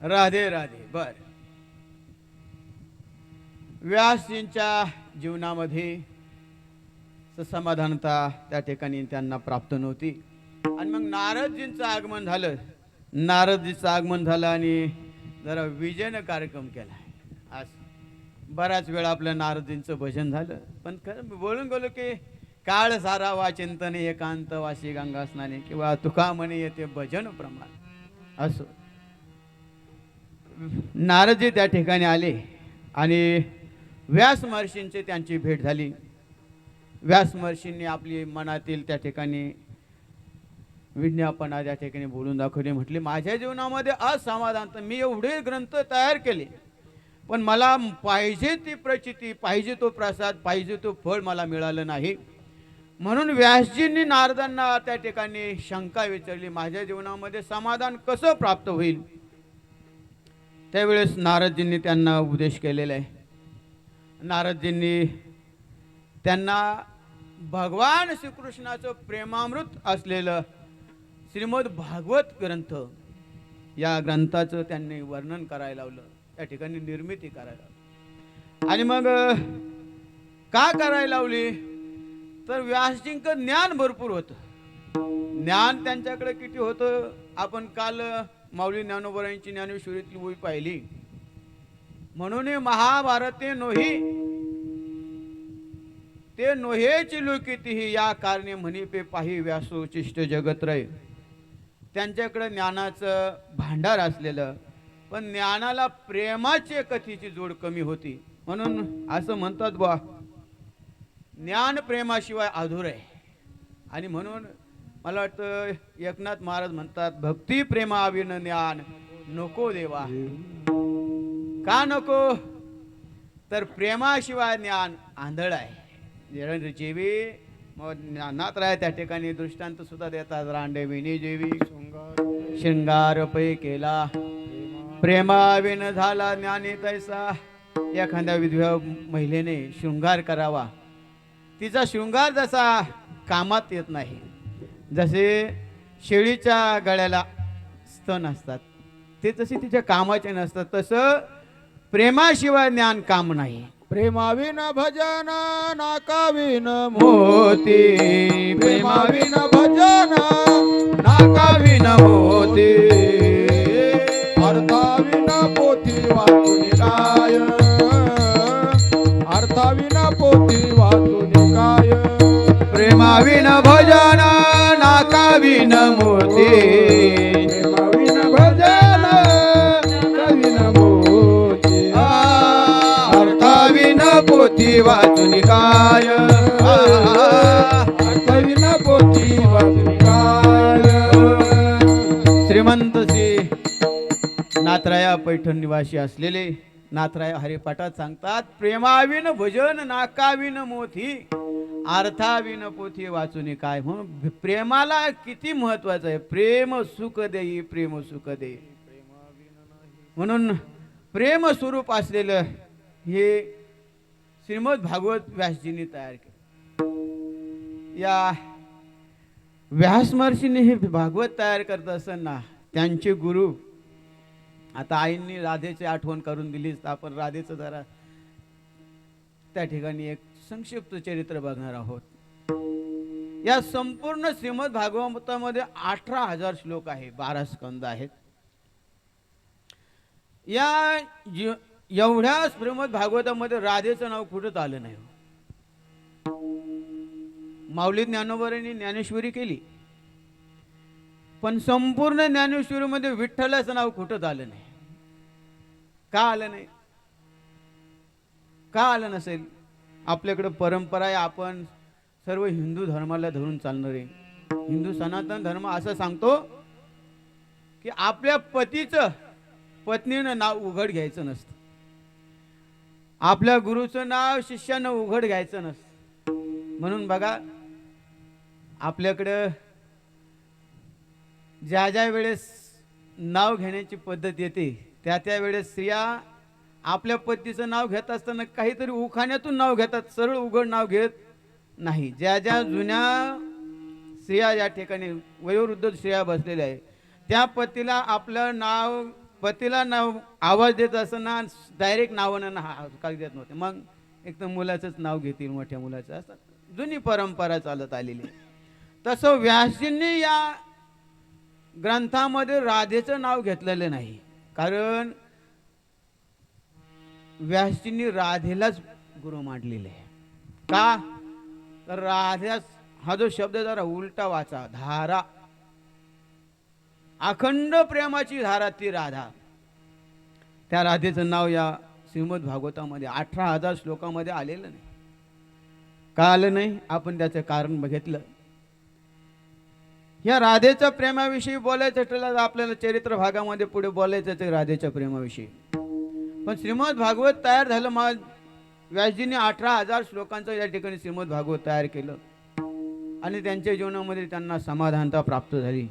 राधे राधे. बर, व्यासजींच्या जीवनामध्ये समाधानता त्या ठिकाणी त्यांना प्राप्त नव्हती. आणि मग नारदजींचं आगमन झालं. नारदजीचं आगमन झालं आणि जरा विजयनं कार्यक्रम केला. आज बराच वेळ आपल्या नारदजींचं भजन झालं. पण खरं बोलून गेलो की काळ सारावा चिंतन एकांत वाशी गंगा स्नाने किंवा तुका म्हणे येते भजन प्रमाण असो. नारदजी त्या ठिकाणी आले आणि व्यास महर्षींची त्यांची भेट झाली. व्यास महर्षींनी आपली मनातील त्या ठिकाणी विज्ञापना त्या ठिकाणी बोलून दाखवले. म्हटले माझ्या जीवनामध्ये असमाधान, तर मी एवढे ग्रंथ तयार केले पण मला पाहिजे ती प्रचिती, पाहिजे तो प्रसाद, पाहिजे तो फळ मला मिळालं नाही. म्हणून व्यासजींनी नारदांना त्या ठिकाणी शंका विचारली, माझ्या जीवनामध्ये समाधान कसं प्राप्त होईल. त्यावेळेस नारदजींनी त्यांना उपदेश केलेला आहे. नारदजींनी त्यांना भगवान श्रीकृष्णाचं प्रेमामृत असलेलं श्रीमद भागवत ग्रंथ, या ग्रंथाचं त्यांनी वर्णन करायला लावलं, त्या ठिकाणी निर्मिती करायला लावली. आणि मग का करायला लावली, तर व्यासजींचं ज्ञान भरपूर होतं. ज्ञान त्यांच्याकडे किती होतं आपण काल माऊली ज्ञानोबरांची ज्ञानेश्वरीतली ओवी पाहिली. म्हणून महाभारते नोही ते नोहेची लोकितीही या कारणे म्हणी पे पाही व्यासो चिष्ट जगत्रय. त्यांच्याकडे ज्ञानाचं भांडार असलेलं, पण ज्ञानाला प्रेमाची कथेची जोड कमी होती. म्हणून असं म्हणतात बा, ज्ञान प्रेमाशिवाय अधूर आहे. आणि म्हणून मला वाटतं एकनाथ महाराज म्हणतात, भक्ती प्रेमाविन ज्ञान नको देवा. का नको, तर प्रेमाशिवाय ज्ञान आंधळ आहे. जेवी मग ज्ञानात राह त्या ठिकाणी दृष्टांत सुद्धा देतात. रांडे विनी जेवी शृंगार पै केला, प्रेमाविन झाला ज्ञानी तैसा. एखाद्या विधवा महिलेने शृंगार करावा, तिचा शृंगार जसा कामात येत नाही, जसे शेळीच्या गळ्याला स्तन असतात ते तसे तिच्या कामाचे नसतात, तसं प्रेमाशिवाय ज्ञान काम नाही. प्रेमाविन भजन नाकाविन मोती, प्रेमाविन भजन नाकाविन मोती, अर्थाविन पोथी वाचून काय, अर्थाविन पोथी वाचून काय. प्रेमाविन भजन नाकाविन मोती, प्रेमाविन भजन नाकाविन मोती, अर्थाविन पोथी वाचून काय, अर्थाविन पोथी वाचून काय. श्रीमंत श्री नाथराया पैठण निवासी असलेले नाथराया हरिपाठात सांगतात, प्रेमाविन भजन नाकाविन मोती, अर्थाविन पोथी वाचून काय. म्हणून प्रेमाला किती महत्वाचं आहे. प्रेम सुख देई, प्रेम सुख देई. म्हणून प्रेम स्वरूप असलेलं हे श्रीमद भागवत व्यासजींनी तयार केलं. या व्यास महर्षींनी हे भागवत तयार करत असताना त्यांचे गुरु, आता आईंनी राधेची आठवण करून दिलीच, तर आपण राधेचं जरा त्या ठिकाणी एक संक्षिप्त चरित्र बघणार आहोत. या संपूर्ण श्रीमद भागवतामध्ये 18,000 श्लोक आहे, 12 स्कंद आहेत. या एवढ्या श्रीमद भागवतामध्ये राधेचं नाव कुठंच आलं नाही. माऊली ज्ञानोबरांनी ज्ञानेश्वरी केली, पण संपूर्ण ज्ञानेश्वरीमध्ये विठ्ठलाचं नाव कुठंच आलं नाही. का आलं नाही, का आलं नसेल. आपल्याकडे परंपरा आहे, आपण सर्व हिंदू धर्माला धरून चालणारे. हिंदू सनातन धर्म असं सांगतो की आपल्या पतीचं पत्नीनं नाव उघड घ्यायचं नसतं, आपल्या गुरुचं नाव शिष्यानं उघड घ्यायचं नसतं. म्हणून बघा, आपल्याकडं ज्या ज्या वेळेस नाव घेण्याची पद्धत येते त्या त्या वेळेस स्त्रिया आपल्या पतीचं नाव घेत असताना काहीतरी उखाण्यातून नाव घेतात, सरळ उघड नाव घेत नाही. ज्या ज्या जुन्या स्त्रिया या ठिकाणी वयोवृद्ध स्त्रिया बसलेल्या आहे, त्या पतीला आपलं नाव, पतीला नाव आवाज देत असताना डायरेक्ट नावानं काही देत नव्हते. मग एक तर मुलाचंच नाव घेतील, मोठ्या मुलाचं. असं जुनी परंपरा चालत आलेली. तसं व्यासजींनी या ग्रंथामध्ये राधेचं नाव घेतलेलं नाही, कारण व्यासजींनी राधेलाच गुरु मानलेले आहे. का, तर राधा हा जो शब्द जरा उलटा वाचा, धारा, अखंड प्रेमाची धारा ती राधा. त्या राधेचं नाव या श्रीमद भागवतामध्ये 18,000 श्लोकामध्ये आलेलं नाही. का आलं नाही? आपण त्याचं कारण बघितलं. या राधेच्या प्रेमाविषयी बोलायचं ठरलं आपल्याला चरित्र भागामध्ये पुढे बोलायचं ते राधेच्या प्रेमाविषयी. पण श्रीमद भागवत तयार झालं. मग व्यासजींनी 18,000 श्लोकांचं या ठिकाणी श्रीमद भागवत तयार केलं आणि त्यांच्या जीवनामध्ये त्यांना समाधानता प्राप्त झाली.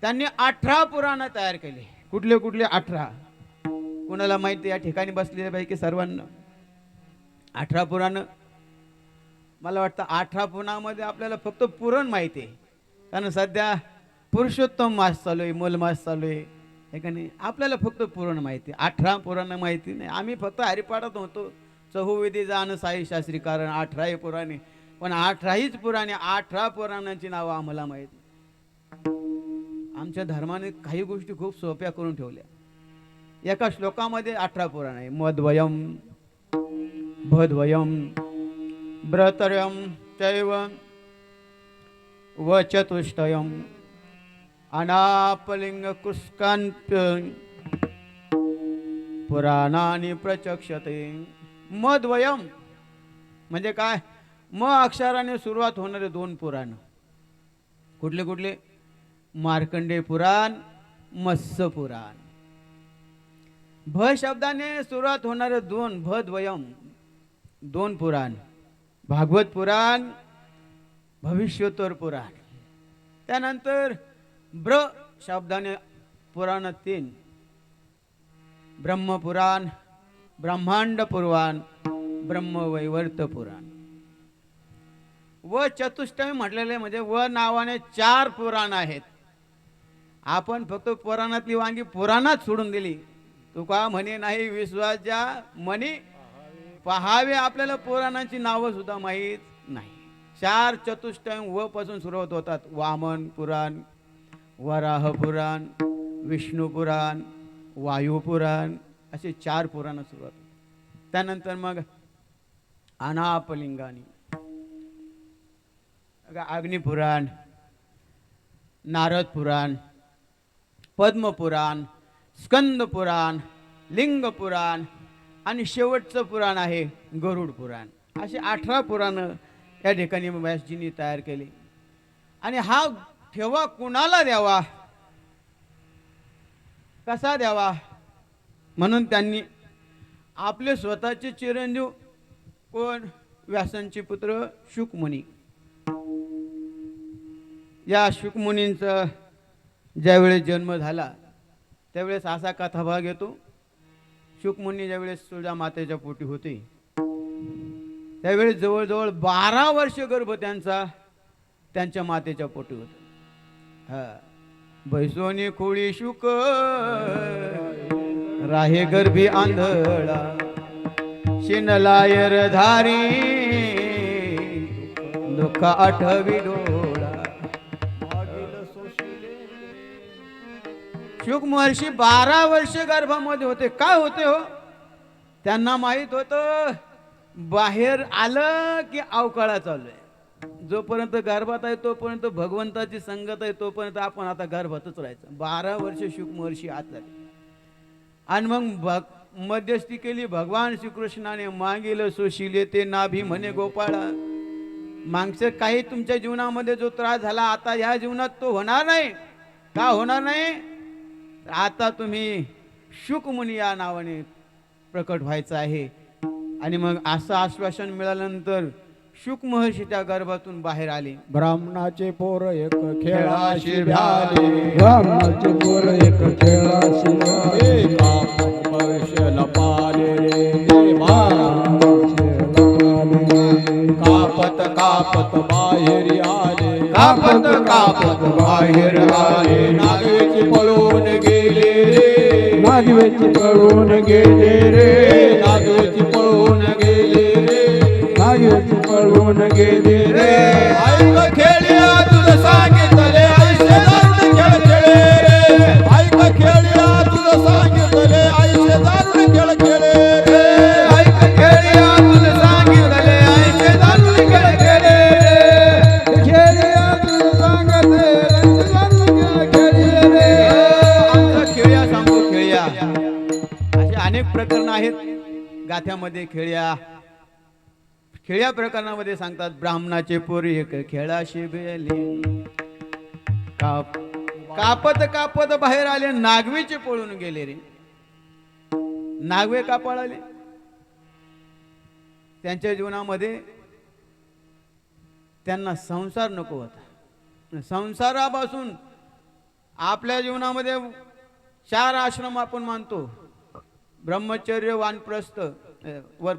त्यांनी 18 पुराण तयार केले. कुठले कुठले 18? कुणाला माहिती? या ठिकाणी बसलेल्यापैकी सर्वांना 18 पुराण. मला वाटतं 18 पुराणामध्ये आपल्याला फक्त पुराण माहिती आहे, कारण सध्या पुरुषोत्तम मास चालू आहे, मूलमास चालू आहे, हे का नाही. आपल्याला फक्त पुराण माहिती, 18 पुराण माहिती नाही. आम्ही फक्त हरिपाठात होतो, चहुविधी जाण साई शास्त्री, कारण 18 पुराणे. पण 18हीच पुराणे, 18 पुराणांची नावं आम्हाला माहिती. आमच्या धर्माने काही गोष्टी खूप सोप्या करून ठेवल्या. एका श्लोकामध्ये 18 पुराण आहे. मद्वयम, भद्वयम, ब्रतरयम चैव व चतुष्टयम अनापलिंग कुस्कांत पुराणानि प्रचक्षते. मद्वयम म्हणजे काय? म अक्षराने सुरुवात होणारे 2 पुराण. कुठले कुठले? मार्कंडेय पुराण, मत्स्य पुराण. भ शब्दाने सुरुवात होणारे 2 भद्वयम 2 पुराण. भागवत पुराण, भविष्योत्तर पुराण. त्यानंतर ब्र शब्दाने पुराण 3, ब्रह्मपुराण, ब्रह्मांड पुराण, ब्रह्मवैवर्त पुराण. व चतुष्टय म्हटलेले म्हणजे व नावाने 4 पुराण आहेत. आपण फक्त पुराणातली वांगी पुराणात सोडून दिली. तुका म्हणे नाही विश्वाच्या म्हणी पहावे. आपल्याला पुराणांची नावं सुद्धा माहीत नाही. 4 चतुष्टय व पासून सुरुवात होतात. वामन पुराण, वराह पुराण, विष्णू पुराण, वायू पुराण, असे 4 पुराण सुरुवात. त्यानंतर मग अनापलिंगानी अग्निपुराण, नारद पुराण, पद्म पुराण, स्कंद पुराण, लिंग पुराण आणि शेवटचं पुराण आहे गरुड पुराण. असे 18 पुराण या ठिकाणी व्यासजींनी तयार केले. आणि हा ठेवा कुणाला द्यावा, कसा द्यावा, म्हणून त्यांनी आपले स्वतःचे चिरंजीव कोण? व्यासांचे पुत्र शुकमुनी. या शुकमुनींचा ज्यावेळेस जन्म झाला त्यावेळेस असा कथाभाग येतो. शुकमुनी ज्यावेळेस तुळजा मातेच्या पोटी होते त्यावेळेस जवळजवळ 12 वर्ष गर्भ त्यांच्या मातेच्या पोटी होता. बैसोनी खोळी शुक राहे गर्भी आंधळा, शिनलायर धारी दुःख आठवी डोळा. शुक महर्षी 12 वर्ष गर्भामध्ये होते. काय होते हो? त्यांना माहित होतं बाहेर आलं की अवकाळा चालू आहे. जोपर्यंत गर्भात आहे तोपर्यंत भगवंताची संगत आहे, तोपर्यंत आपण आता गर्भातच राहायचं. 12 वर्ष शुक महर्षी आत झाले. आणि मग मध्यस्थी केली भगवान श्रीकृष्णाने. मागील सोशिले ते नाभी म्हणे गोपाळा. मागचं काही तुमच्या जीवनामध्ये जो त्रास झाला आता ह्या जीवनात तो होणार नाही. का होणार नाही? आता तुम्ही शुकमुनी या नावाने प्रकट व्हायचं आहे. आणि मग असं आश्वासन मिळाल्यानंतर शुक महर्षीच्या गर्भातून बाहेर आले. ब्राह्मणाचे पोर एक खेळाशी भ्याले, ब्राह्मणाचे पोर एक खेळाशी भ्याले. लपाले रे कापत कापत बाहेर आले, कापत कापत बाहेर आले. नागवेची पळून गेले रे, नागवेची पळून गेले रे, नागवेची पळून गेले रे, नागवेची पळून गेले रे. ऐक खेळ्या तुझं सांगितले ऐसे दारुण खेळ खेळे रे, ऐक खेळ्या तुझं सांगितले ऐसे दारुण खेळ खेळे रे, ऐक खेळ्या तुझं सांगितले ऐसे दारुण प्रकरण आहेत गाथ्यामध्ये, खेळ्या प्रकरणामध्ये सांगतात, ब्राह्मणाचे पोरी एक खेळाशी बेली, कापत कापत बाहेर आले, नागवेचे पळून गेले रे. नागवे का पळाले? त्यांच्या जीवनामध्ये त्यांना संसार नको होता. संसारापासून आपल्या जीवनामध्ये 4 आश्रम आपण मानतो, ब्रह्मचर्य, वानप्रस्थ,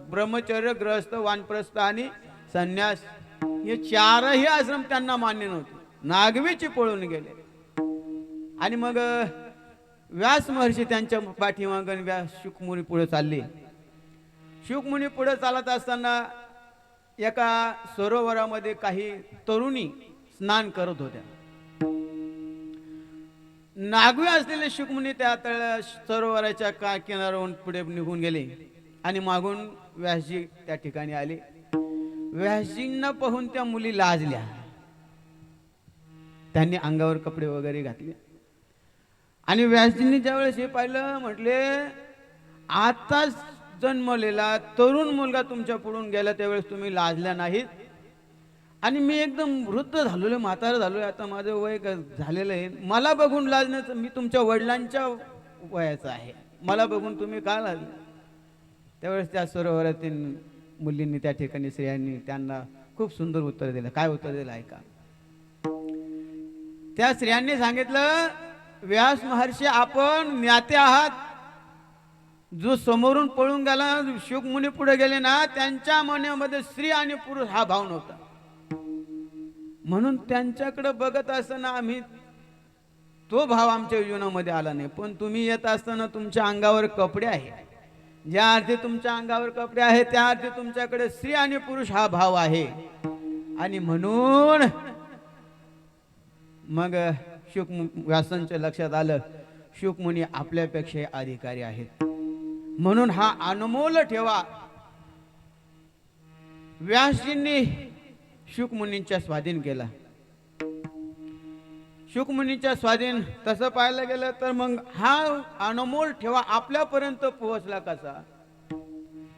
ब्रह्मचर्य, गृहस्थ, वानप्रस्थ आणि संन्यास. हे 4ही आश्रम त्यांना मान्य नव्हते. नागवेचे पळून गेले. आणि मग व्यास महर्षी त्यांच्या पाठीमागून शुकमुनी पुढे चालले. शुकमुनी पुढे चालत असताना एका सरोवरामध्ये काही तरुणी स्नान करत होत्या. नागवे असलेले शुकमुनी त्या सरोवराच्या किनाऱ्यावरून पुढे निघून गेले आणि मागून व्यासजी त्या ठिकाणी आले. व्यासजींना पाहून त्या मुली लाजल्या. त्यांनी अंगावर कपडे वगैरे घातले आणि व्यासजींनी ज्यावेळेस हे पाहिलं, म्हटले आताच जन्मलेला तरुण मुलगा तुमच्या पुढून गेला, त्यावेळेस तुम्ही लाजल्या नाहीत. आणि मी एकदम वृद्ध झालेलो, म्हातारा झालोय, आता माझं वय झालेलं आहे, मला बघून लाजण्याचं, मी तुमच्या वडिलांच्या वयाचं आहे, मला बघून तुम्ही का लाजले? त्यावेळेस त्या सरोवरातील मुलींनी, त्या ठिकाणी स्त्रियांनी त्यांना खूप सुंदर उत्तर दिलं. काय उत्तर दिलं ऐका. त्या स्त्रियांनी सांगितलं, व्यास महर्षी आपण ज्ञाते आहात. जो समोरून पळून गेला, शुकमुनी पुढे गेले ना, त्यांच्या मनामध्ये स्त्री आणि पुरुष हा भाव नव्हता. म्हणून त्यांच्याकडे बघत असताना आम्ही, तो भाव आमच्या जीवनामध्ये आला नाही. पण तुम्ही येत असताना तुमच्या अंगावर कपडे आहे, ज्या अर्थी तुमच्या अंगावर कपडे आहे त्या अर्थी तुमच्याकडे स्त्री आणि पुरुष हा भाव आहे. आणि म्हणून मग व्यासांच्या लक्षात आलं, शुकमुनी आपल्यापेक्षा अधिकारी आहेत. म्हणून हा अनमोल ठेवा व्यासजींनी शुकमुनींच्या स्वाधीन केला. शुकमुनीच्या स्वाधीन तसं पाहायला गेलं तर मग हा अनमोल ठेवा आपल्यापर्यंत पोहोचला कसा?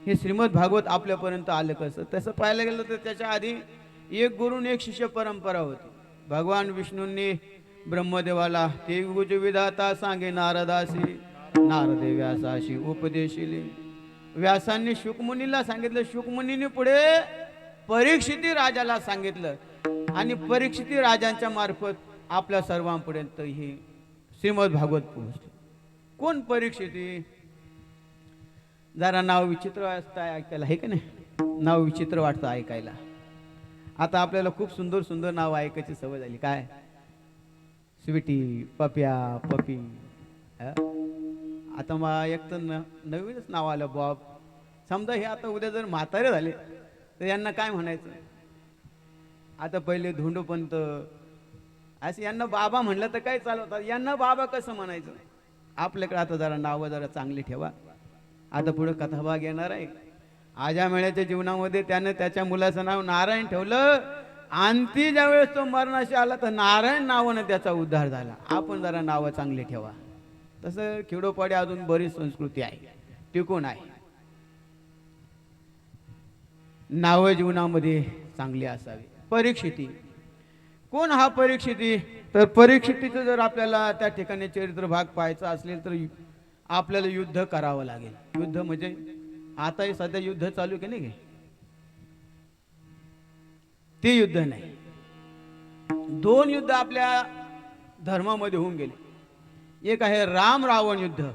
हे श्रीमद भागवत आपल्यापर्यंत आलं कसं? तसं पाहायला गेलं तर त्याच्या आधी एक गुरु एक शिष्य परंपरा होती. भगवान विष्णूंनी ब्रह्मदेवाला ते गुज विधाता सांगे नारदासी, नारदे व्यासाशी उपदेशिले. व्यासांनी शुकमुनीला सांगितलं, शुकमुनीने पुढे परीक्षिती राजाला सांगितलं आणि परीक्षिती राजांच्या मार्फत आपल्या सर्वांपर्यंत हे श्रीमद भागवत पोहोचले. कोण परीक्षिती? जरा नाव विचित्र वाटतं ऐकायला, हे का नाही? नाव विचित्र वाटतं ऐकायला. आता आपल्याला खूप सुंदर सुंदर नाव ऐकायची सवय झाली. काय? स्वीटी, पप्या, पपी. आता मग एक तर नवीनच नाव आलं बॉब. समजा हे आता उद्या जर म्हातारे झाले तर यांना काय म्हणायचं? आता पहिले धोंडोपंत असं यांना बाबा म्हणलं तर काय चालवतात, यांना बाबा कसं म्हणायचं? आपल्याकडे आता जरा नावं जरा चांगली ठेवा. आता पुढे कथाभाग येणार आहे. आजा मेळ्याच्या जीवनामध्ये त्यानं त्याच्या मुलाचं नाव नारायण ठेवलं आणि ज्यावेळेस तो मरणाशी आला तर नारायण नावानं त्याचा उद्धार झाला. आपण जरा नावं चांगली ठेवा. तसं खेडोपाडी अजून बरीच संस्कृती आहे, टिकून आहे. नाव जीवनामध्ये चांगली असावी. परीक्षिती. कोण हा परीक्षिती? तर परीक्षितीचं जर आपल्याला त्या ठिकाणी चरित्र भाग पाहायचा असेल तर आपल्याला युद्ध करावं लागेल. युद्ध म्हणजे आताही सध्या युद्ध चालू की नाही, ते युद्ध नाही. 2 युद्ध आपल्या धर्मामध्ये होऊन गेले. एक आहे राम रावण युद्ध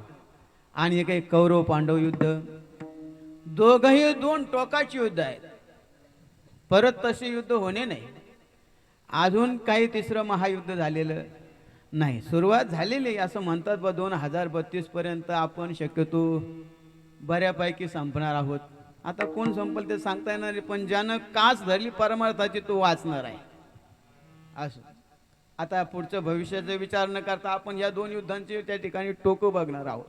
आणि एक आहे कौरव पांडव युद्ध. दोघंही 2 टोकाची युद्ध आहेत. परत तसे युद्ध होणे नाही. अजून काही तिसरं महायुद्ध झालेलं नाही. सुरुवात झालेली असं म्हणतात बा 2032 पर्यंत आपण शक्यतो बऱ्यापैकी संपणार आहोत. आता कोण संपल ते सांगता येणार नाही, पण ज्यानं कास धरली परमार्थाची तो वाचणार आहे. असं आता पुढचं भविष्याचा विचार न करता आपण या 2 युद्धांचे त्या ठिकाणी टोकं बघणार आहोत.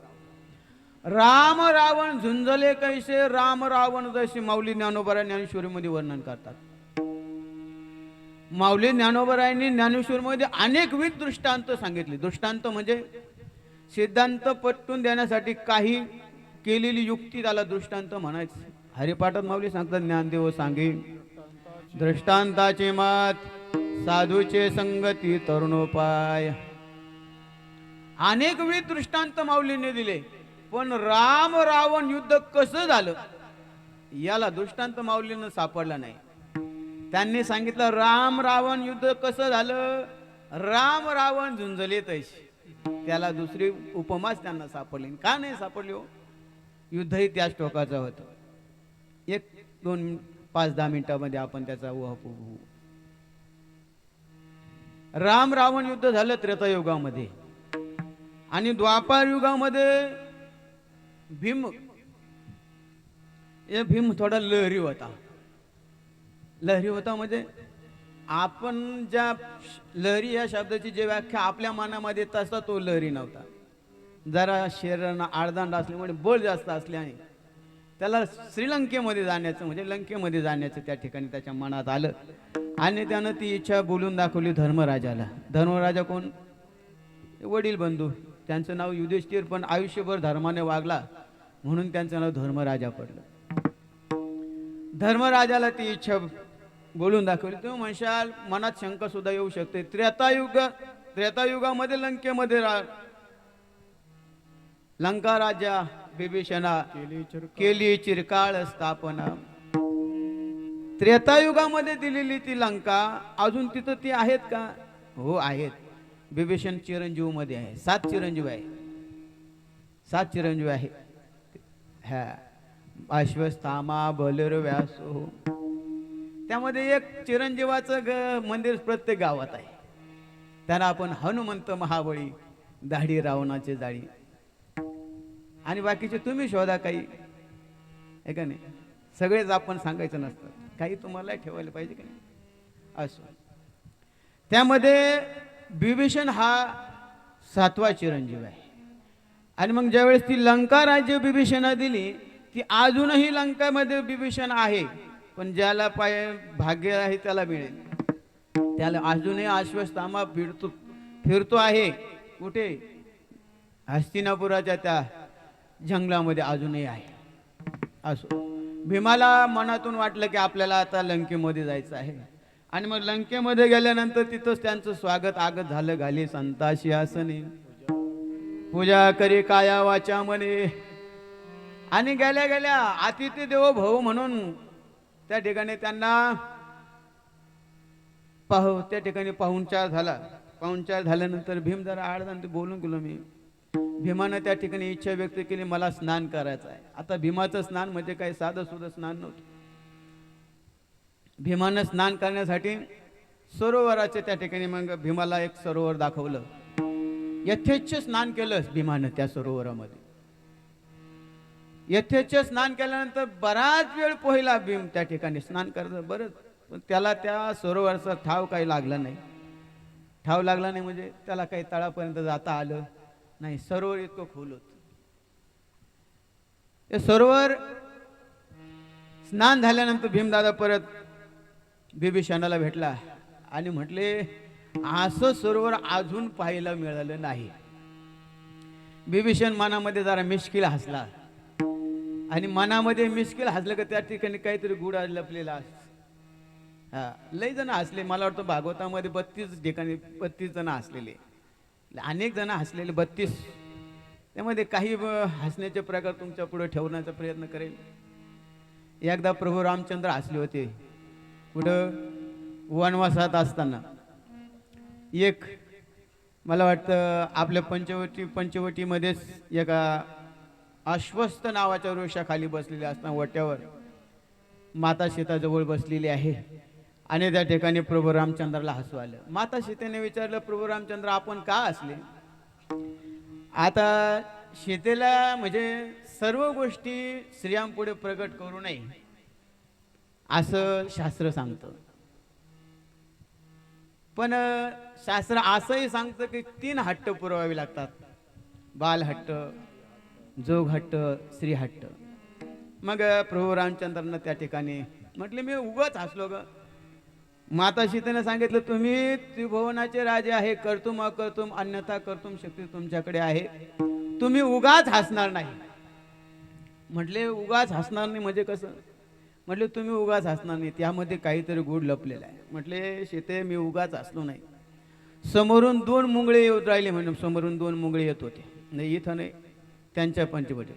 राम रावण झुंजले कैसे, राम रावण जसे माऊली ज्ञानोबा ज्ञानेश्वरीमध्ये वर्णन करतात. माऊली ज्ञानोबरायांनी ज्ञानेश्वरीमध्ये अनेकविध दृष्टांत सांगितले. दृष्टांत म्हणजे सिद्धांत पटवून देण्यासाठी काही केलेली युक्ती त्याला दृष्टांत म्हणायचं. हरिपाठात माऊली सांगतात, ज्ञानदेव सांगे दृष्टांताचे मात, साधूचे संगती तरुणोपाय. अनेक वेळी दृष्टांत माऊलीने दिले, पण राम रावण युद्ध कसं झालं याला दृष्टांत माऊलीनं सापडला नाही. त्यांनी सांगितलं राम रावण युद्ध कसं झालं, राम रावण झुंजले तैसे. त्याला दुसरी उपमाच त्यांना सापडली. का नाही सापडली हो? युद्धही त्याच टोकाचं होतं. 1, 2, 5, 10 मिनिटामध्ये आपण त्याचा उहापोह होऊ. राम रावण युद्ध झालं त्रेतायुगामध्ये, आणि द्वापार युगामध्ये भीम थोडा लहरी होता. लहरी होता म्हणजे आपण ज्या लहरी या शब्दाची जी व्याख्या आपल्या मनामध्ये, तसा तो लहरी नव्हता. जरा शरीरानं आडदांड असल्यामुळे बळ जास्त असल्याने त्याला श्रीलंकेमध्ये जाण्याचं, म्हणजे लंकेमध्ये जाण्याचं त्या ठिकाणी त्याच्या मनात आलं, आणि त्यानं ती इच्छा बोलून दाखवली धर्मराजाला. धर्मराजा कोण? वडील बंधू. त्यांचं नाव युधिष्ठिर, पण आयुष्यभर धर्माने वागला म्हणून त्यांचं नाव धर्मराजा पडलं. धर्मराजाला ती इच्छा बोलून दाखवली. तुम्ही म्हणशाल मनात शंका सुद्धा येऊ शकते. त्रेतायुगामध्ये लंकेमध्ये लंका राजा बिभीषणा केली चिरकाळ स्थापना. त्रेतायुगामध्ये दिलेली ती लंका अजून तिथं ती आहेत का? हो आहेत. बिभीषण चिरंजीव मध्ये आहे. 7 चिरंजीव आहे. 7 चिरंजीव आहे. हा, अश्वस्थामा बलर व्यासो. त्यामध्ये एक चिरंजीवाचं मंदिर प्रत्येक गावात आहे. त्यांना आपण हनुमंत महाबळी, दाढी रावणाची जाळी, आणि बाकीचे तुम्ही शोधा काही, आहे का नाही? सगळेच आपण सांगायचं नसतं, काही तुम्हाला ठेवायला पाहिजे का नाही. असो, त्यामध्ये बिभीषण हा 7वा चिरंजीव आहे. आणि मग ज्यावेळेस ती लंका राज्य बिभीषणा दिली, ती अजूनही लंकामध्ये बिभीषण आहे, पण ज्याला भाग्य आहे त्याला मिळेल. त्याला अजूनही अश्वस्थामा फिरतो आहे. कुठे? हस्तिनापुराच्या त्या जंगलामध्ये अजूनही आहे. असो, भीमाला मनातून वाटलं की आपल्याला आता लंकेमध्ये जायचं आहे, आणि मग लंकेमध्ये गेल्यानंतर तिथंच त्यांचं स्वागत आगत झालं. घाली संताशी आसने, पूजा करी काया वाचा मने. आणि गेल्या गेल्या अतिथी देवो भव म्हणून त्या ठिकाणी त्यांना त्या ठिकाणी पाहुणचार झाला. पाहुणचार झाल्यानंतर भीम जरा आडदान बोलून गेलो मी. भीमानं त्या ठिकाणी इच्छा व्यक्त केली, मला स्नान करायचं आहे. आता भीमाचं स्नान म्हणजे काही साधं सुद्धा स्नान नव्हतं. भीमानं स्नान करण्यासाठी सरोवराचे त्या ठिकाणी मग भीमाला एक सरोवर दाखवलं. यथेच्छ स्नान केलं भीमानं त्या सरोवरामध्ये. यथेच्छ स्नान केल्यानंतर बराच वेळ पोहिला भीम त्या ठिकाणी स्नान करत. बरं, पण त्याला त्या सरोवराचा ठाव काही लागला नाही. ठाव लागला नाही म्हणजे त्याला काही तळापर्यंत जाता आलं नाही. सरोवर इतकं खोल होत. ते सरोवर स्नान झाल्यानंतर भीमदादा परत बिभीषणाला भेटला आणि म्हटले, असं सरोवर अजून पाहायला मिळालं नाही. बिभीषण मनामध्ये जरा मिश्किल हसला, आणि मनामध्ये मिश्किल हसलं का त्या ठिकाणी काहीतरी गुढ लपलेला असतो. हा, लय जण हसले. मला वाटतं भागवतामध्ये 32 ठिकाणी 32 जण हसलेले, अनेक जण हसलेले 32. त्यामध्ये काही हसण्याचे प्रकार तुमच्या पुढे ठेवण्याचा प्रयत्न करेल. एकदा प्रभू रामचंद्र हसले होते. कुठं? वनवासात असताना. एक मला वाटतं आपल्या पंचवटीमध्येच एका अश्वस्थ नावाच्या वृक्षाखाली बसलेले असताना वट्यावर माता सीता जवळ बसलेली आहे, आणि त्या ठिकाणी प्रभू रामचंद्राला हसू आलं. माता सीतेने विचारलं, प्रभू रामचंद्र आपण का हसले? आता सीतेला म्हणजे सर्व गोष्टी स्त्रियांपुढे प्रकट करू नये असं शास्त्र सांगतं, पण शास्त्र असंही सांगतं की 3 हट्ट पुरवावे लागतात. बालहट्ट, जोगहट्ट, स्त्रीहट्ट. मग प्रभू रामचंद्रांना त्या ठिकाणी म्हटले, मी उगाच हसलो ग. माता सीतेने सांगितलं, तुम्ही त्रिभुवनाचे राजे आहे, कर्तुम अकर्तुम अन्यथा कर्तुम शक्ती तुमच्याकडे आहे, तुम्ही उगाच हसणार नाही. म्हटले उगाच हसणार नाही म्हणजे कसं? म्हटले तुम्ही उगाच हसणार नाही, त्यामध्ये काहीतरी गूढ लपलेला आहे. म्हटले शेते मी उगाच हसलो नाही. समोरून 2 मुंगळे येत राहिले, म्हणजे समोरून 2 मुंगळे येत होते. नाही इथं नाही, त्यांच्या पंचवटीत.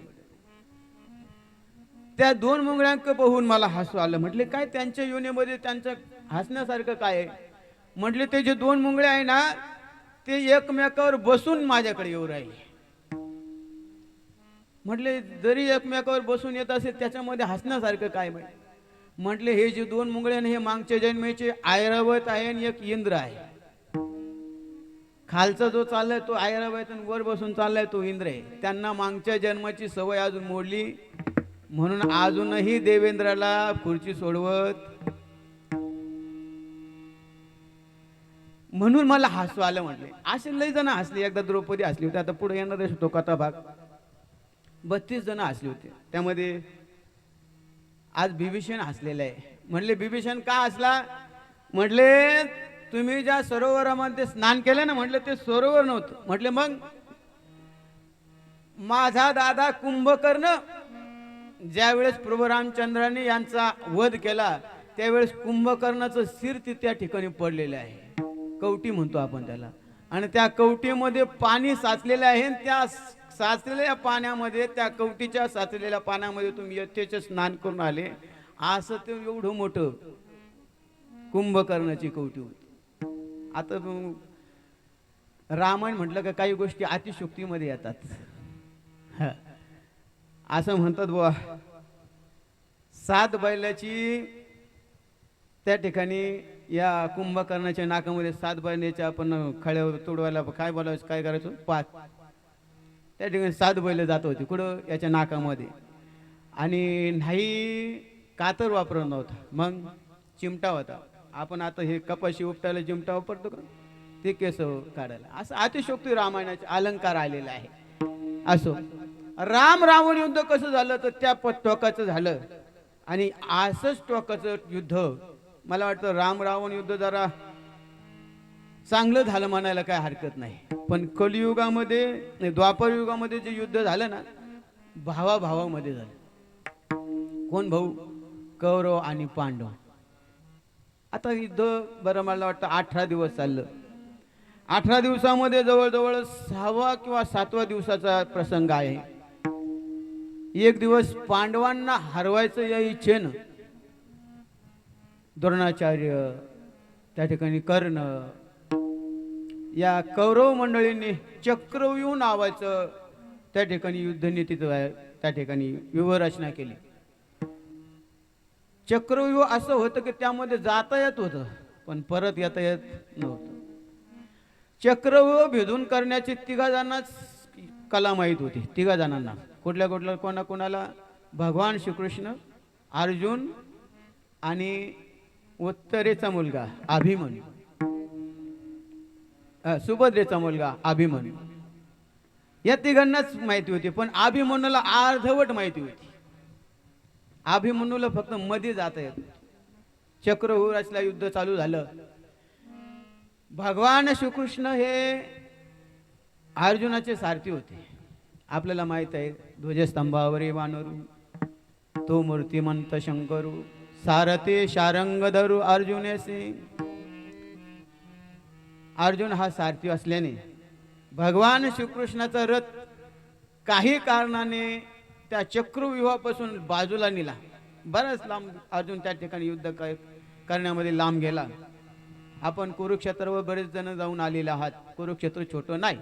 त्या 2 मुंगळ्यांक पाहून मला हसू आलं. म्हटले काय त्यांच्या योनीमध्ये त्यांचं हसण्यासारखं काय आहे? म्हटले ते जे 2 मुंगळे आहे ना, ते एकमेकावर बसून माझ्याकडे येऊ राहिले. म्हटले जरी एकमेकावर बसून येत असेल त्याच्यामध्ये हसण्यासारखं काय माहिती? म्हटले हे जे 2 मुंगळे आणि हे मागच्या जन्मेचे ऐरावत आहे आणि एक इंद्र आहे. खालचा जो चाललाय तो ऐरावत आणि वर बसून चाललाय तो इंद्र आहे. त्यांना मागच्या जन्माची सवय अजून मोडली, म्हणून अजूनही देवेंद्राला खुर्ची सोडवत. म्हणून मला हसू आलं. म्हटले असे लय जण हसले. एकदा द्रौपदी हसली होती, आता पुढे येणार तो कथा भाग. 32 जण हसले होते. त्यामध्ये आज बिभीषण हसलेला आहे. म्हणले बिभीषण का हसला? म्हटले तुम्ही ज्या सरोवरामध्ये स्नान केलं ना, म्हटलं ते सरोवर नव्हतं. म्हटले मग? माझा दादा कुंभकर्ण ज्यावेळेस प्रभू रामचंद्राने यांचा वध केला त्यावेळेस कुंभकर्णाचं शिर त्या ठिकाणी पडलेलं आहे. कवटी म्हणतो आपण त्याला. आणि त्या कवटीमध्ये पाणी साचलेलं आहे. त्या साचलेल्या पाण्यामध्ये, त्या कवटीच्या साचलेल्या पाण्यामध्ये तुम्ही यथेचे स्नान करून आले. असं ते एवढं मोठं कुंभकर्णाची कवटी होती. आता रामायण म्हटलं का काही गोष्टी अतिशयोक्तीमध्ये येतात. असं म्हणतात बुवा 7 बैलाची त्या ठिकाणी या कुंभकर्णाच्या नाकामध्ये 7 बैलाच्या आपण खळ्यावर तोडवायला काय बोलायचं, काय करायचं, 5. त्या ठिकाणी 7 बैल जात होती कुठं? याच्या नाकामध्ये. आणि नाही कातर वापरत नव्हता, मग चिमटा होता. आपण आता हे कपाशी उपटायला चिमटा वापरतो का? ते केस काढायला. असं अतिशयोक्ती रामायणाचे अलंकार आलेला आहे. असो, राम रावण युद्ध कसं झालं तर त्या टोकाचं झालं. आणि असंच टोकाचं युद्ध मला वाटतं राम रावण युद्ध जरा चांगलं झालं म्हणायला काय हरकत नाही. पण कलियुगामध्ये, द्वापर युगामध्ये जे युद्ध झालं ना, भावाभावामध्ये झालं. कोण भाऊ? कौरव आणि पांडव. आता युद्ध बरं मला वाटतं 18 दिवस चाललं. 18 दिवसामध्ये जवळजवळ 6वा किंवा 7व्या दिवसाचा प्रसंग आहे. एक दिवस पांडवांना हरवायचं या इच्छेनं द्रोणाचार्य, त्या ठिकाणी कर्ण, या कौरव मंडळींनी चक्रव्यूह नावाचं त्या ठिकाणी युद्धनीतीचं त्या ठिकाणी व्यूहरचना केली. चक्रव्यूह असं होतं की त्यामध्ये जाता येत होतं पण परत येता येत नव्हतं. चक्रव्यूह भेदून करण्याची 3 जणांनाच कला माहीत होती. 3 जणांना. कुठल्या कुठल्या कोणाला? भगवान श्रीकृष्ण, अर्जुन आणि उत्तरेचा मुलगा अभिमन्यू, सुभद्रेचा मुलगा अभिमन्यू. या 3घांनाच माहिती होती. पण अभिमन्यूला अर्धवट माहिती होती. अभिमन्यूला फक्त मध्ये जाता येत. चक्रव्यूहाचं युद्ध चालू झालं. भगवान श्रीकृष्ण हे अर्जुनाचे सारथी होते. आपल्याला माहित आहे, ध्वजस्तंभावरी वानरू तो मूर्तिमंत शंकरू, सारथी शारंग धरू अर्जुनेसी. अर्जुन हा सारथी असल्याने भगवान श्रीकृष्णाचा रथ काही कारणाने त्या चक्रव्यूहापासून बाजूला नेला. बराच लांब अर्जुन त्या ठिकाणी युद्ध करण्यामध्ये लांब गेला. आपण कुरुक्षेत्रावर बरेच जण जाऊन आलेले आहात. कुरुक्षेत्र छोटं नाही.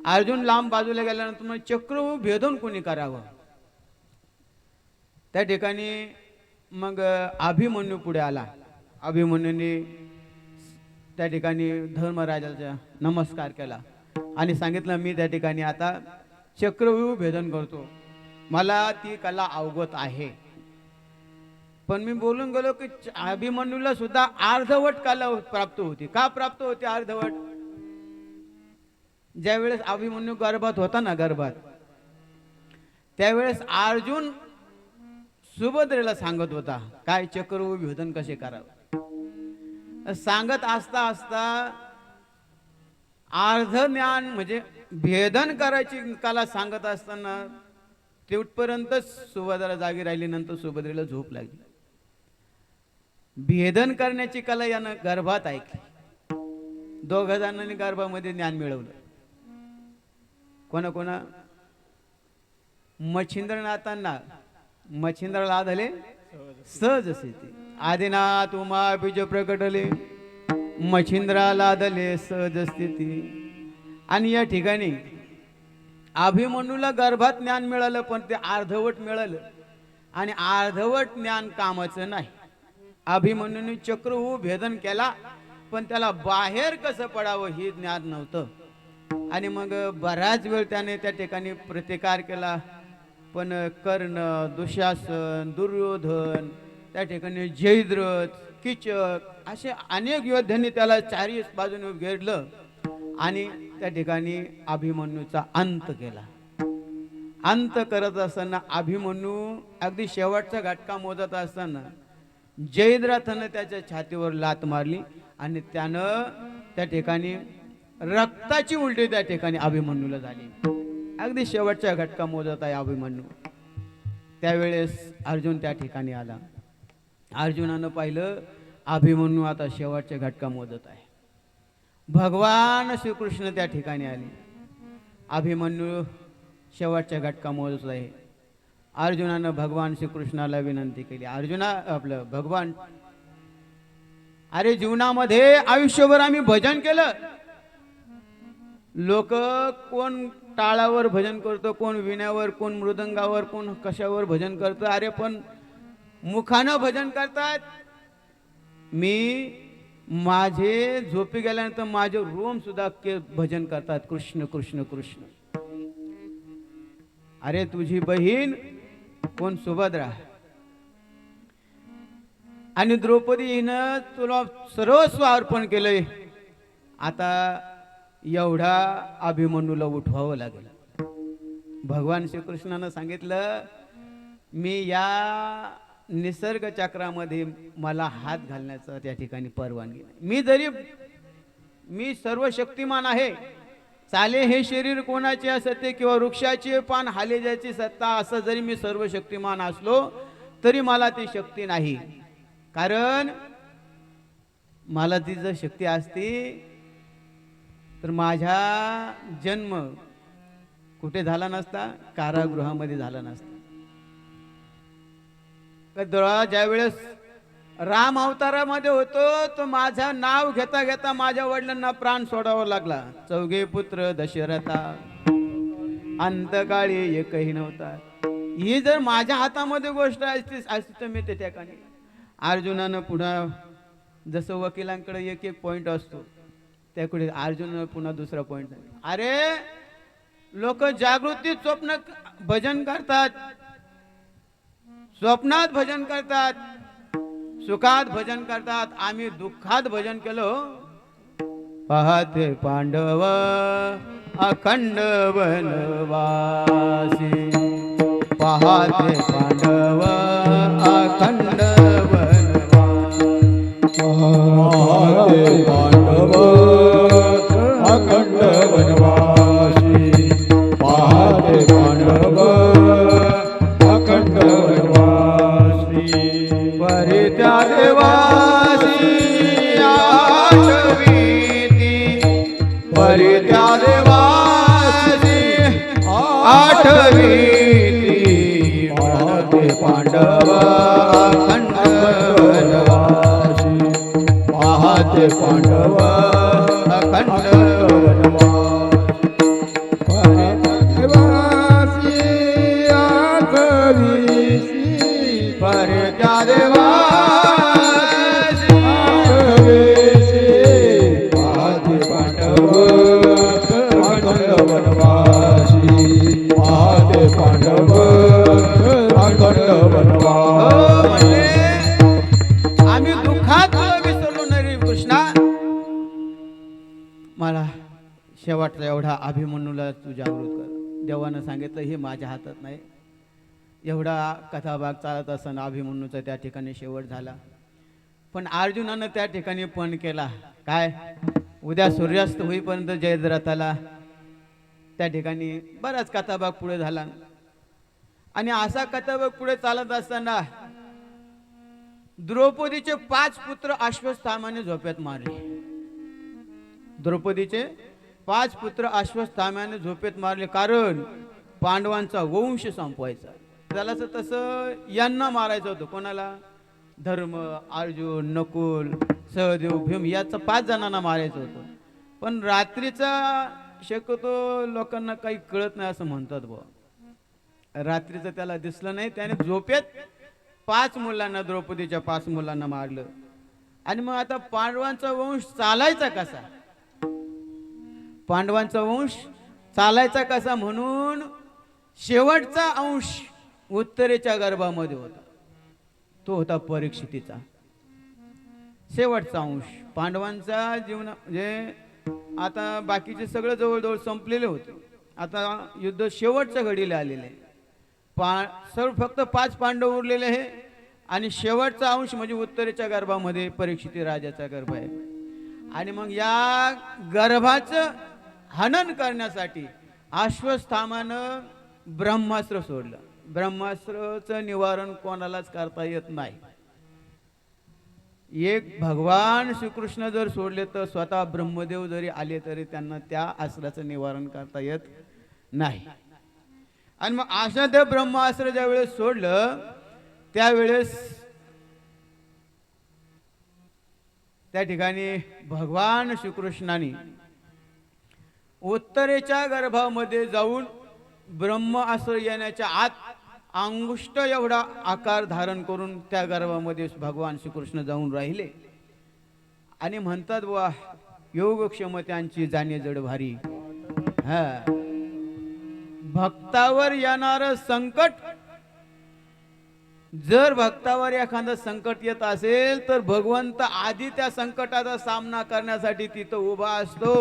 अर्जुन लांब बाजूला गेल्यानंतर मग चक्रव्यूह भेदून कोणी करावं? त्या ठिकाणी मग अभिमन्यू पुढे आला. अभिमन्यूने त्या ठिकाणी धर्मराजाचा नमस्कार केला आणि सांगितलं मी त्या ठिकाणी आता चक्रव्यूह भेदन करतो. मला ती कला अवगत आहे. पण मी बोलून गेलो की अभिमन्यूला सुद्धा अर्धवट कला प्राप्त होती. का प्राप्त होती अर्धवट? ज्यावेळेस अभिमन्यू गर्भात होता ना, गर्भात, त्यावेळेस अर्जुन सुभद्रेला सांगत होता काय चक्रव्यूह भेदन कसे करावं. सांगत असता असता अर्ध ज्ञान म्हणजे भेदन करायची कला सांगत असताना तेवढपर्यंत सुभद्रा जागी राहिली. नंतर सुभद्रेला झोप लागली. भेदन करण्याची कला यानं गर्भात ऐकली. दोघ जणांनी गर्भामध्ये ज्ञान मिळवलं. कोणा मच्छिंद्रनाथांना मच्छिंद्राला आधले सहज स्थिती. आदिनाथ उमा बीज प्रकटले मच्छिंद्राला आधले सहज स्थिती. आणि या ठिकाणी अभिमन्यूला गर्भात ज्ञान मिळालं, पण ते अर्धवट मिळालं. आणि अर्धवट ज्ञान कामाचं नाही. अभिमन्यूने चक्रव्यूह भेदन केला, पण त्याला बाहेर कसं पडावं हे ज्ञान नव्हतं. आणि मग बराच वेळ त्याने त्या ठिकाणी प्रतिकार केला. पण कर्ण, दुशासन, दुर्योधन, त्या ठिकाणी जयद्रथ, कीचक असे अनेक योद्ध्यांनी त्याला चारही बाजूने घेरलं आणि त्या ठिकाणी अभिमन्यूचा अंत केला. अंत करत असताना अभिमन्यू अगदी शेवटचा घटका मोजत असताना जयद्रथानं त्याच्या छातीवर लात मारली आणि त्यानं त्या ठिकाणी रक्ताची उलटी त्या ठिकाणी अभिमन्यूला झाली. अगदी शेवटचा घटका मोजत आहे अभिमन्यू. त्यावेळेस अर्जुन त्या ठिकाणी आला. अर्जुनानं पाहिलं अभिमन्यू आता शेवटचा घटका मोजत आहे. भगवान श्रीकृष्ण त्या ठिकाणी आले. अभिमन्यू शेवटचा घटका मोजत आहे. अर्जुनानं भगवान श्रीकृष्णाला विनंती केली. अर्जुना आपलं भगवान, अरे जीवनामध्ये आयुष्यभर आम्ही भजन केलं. लोक कोण टाळावर भजन करतो, कोण विण्यावर, कोण मृदंगावर, कोण कशावर भजन करतं. अरे पण मुखानं भजन करतात. मी माझे झोपी गेल्यानंतर माझे रोम सुद्धा भजन करतात, कृष्ण कृष्ण कृष्ण. अरे तुझी बहीण कोण सुभद्रा आणि द्रौपदी हिनं तुला सर्वस्व अर्पण केलंय. आता एवढा अभिमन्यूला उठवावं लागेल. भगवान श्रीकृष्णानं सांगितलं, मी या निसर्ग चक्रामध्ये मला हात घालण्याचा त्या ठिकाणी परवानगी नाही. मी सर्व शक्तिमान आहे. चाले हे शरीर कोणाचे असते किंवा वृक्षाचे पान हाले जायची सत्ता, असं जरी मी सर्व शक्तिमान असलो तरी मला ती शक्ती नाही. कारण मला ती जर शक्ती असती तर माझा जन्म कुठे झाला नसता, कारागृहामध्ये झाला नसता. ज्या वेळेस राम अवतारामध्ये होतो तो माझं नाव घेता घेता माझ्या वडिलांना प्राण सोडावा लागला. चौघे पुत्र दशरथा, अंतकाळी एकही नव्हता. ही जर माझ्या हातामध्ये गोष्ट असती तर मी ते ठिकाणी. अर्जुनानं पुन्हा जसं वकिलांकडे एक एक पॉइंट असतो त्याकडे अर्जुनानं पुन्हा दुसरा पॉइंट. अरे लोक जागृतीत स्वप्न भजन करतात, स्वप्नात भजन करतात, सुखात भजन करतात. आम्ही दुःखात भजन केलो. पाहते पांडव अखंड वनवासी, पाहते पांडव अखंड वनवासी, पाहते पांडव अखंड वनवासी, पाहते पांडव अखंड वनवासी. परित्या देवासी आठवीती, परित्या देवासी आठवीती, पाहते पांडव अखंड वनवासी, पाहते पांडव अखंड वनवासी. परित्यादेवासी आठवीसी, परित्या देवासी आठवीसी, पाहते पांडव अखंड वनवासी, पाहते पांडव अखंड वनवासी. आम्ही दुःखात तुला विसरलो नाही रे कृष्णा. मला शेवटचा एवढा अभिमन्यूला तू जागृत कर. देवानं सांगितलं हे माझ्या हातात नाही. एवढा कथाभाग चालत असताना अभिमन्यूचा त्या ठिकाणी शेवट झाला. पण अर्जुनानं त्या ठिकाणी पण केला काय, उद्या सूर्यास्त होईपर्यंत जयद्रथाला त्या ठिकाणी बराच कथाभाग पुढे झाला. आणि असा कथाबक पुढे चालत असताना द्रौपदीचे 5 पुत्र अश्वत्थाम्याने झोपेत मारले. द्रौपदीचे 5 पुत्र अश्वत्थाम्याने झोपेत मारले, कारण पांडवांचा वंश संपवायचा. त्याला तसं यांना मारायचं होतं. कोणाला? धर्म, अर्जुन, नकुल, सहदेव, भीम याचं 5 जणांना मारायचं होतं. पण रात्रीचा शक्यतो लोकांना काही कळत नाही असं म्हणतात बुवा. रात्रीचं त्याला दिसलं नाही, त्याने झोपेत 5 मुलांना, द्रौपदीच्या 5 मुलांना मारलं. आणि मग आता पांडवांचा वंश चालायचा कसा? पांडवांचा वंश चालायचा कसा म्हणून शेवटचा अंश उत्तरेच्या गर्भामध्ये होता. तो होता परीक्षितीचा. शेवटचा अंश पांडवांचा जीवना म्हणजे आता बाकीचे सगळं जवळजवळ संपलेले होते. आता युद्ध शेवटच्या घडीला आलेले आहे. सर्व फक्त 5 पांडव उरलेले आहे आणि शेवटचा अंश म्हणजे उत्तरेच्या गर्भामध्ये परीक्षिती राजाचा गर्भ आहे. आणि मग या गर्भाचं हनन करण्यासाठी अश्वत्थाम्यानं ब्रह्मास्त्र सोडलं. ब्रह्मास्त्राचं निवारण कोणालाच करता येत नाही. एक भगवान श्रीकृष्ण जर सोडले तर स्वतः ब्रह्मदेव जरी आले तरी त्यांना त्या अस्त्राचं निवारण करता येत नाही. आणि मग अशा ते ब्रह्मास्त्र ज्या वेळेस सोडलं त्यावेळेस त्या ठिकाणी भगवान श्रीकृष्णाने उत्तरेच्या गर्भामध्ये जाऊन ब्रह्मास्त्र येण्याच्या आत अंगुष्ठ एवढा आकार धारण करून त्या गर्भामध्ये भगवान श्रीकृष्ण जाऊन राहिले. आणि म्हणतात बुवा, योगक्षमत्यांची जाणे जड भारी. भक्तावर येणार संकट, जर भक्तावर एखादं संकट येत असेल तर भगवंत आधी त्या संकटाचा सामना करण्यासाठी तिथं उभा असतो.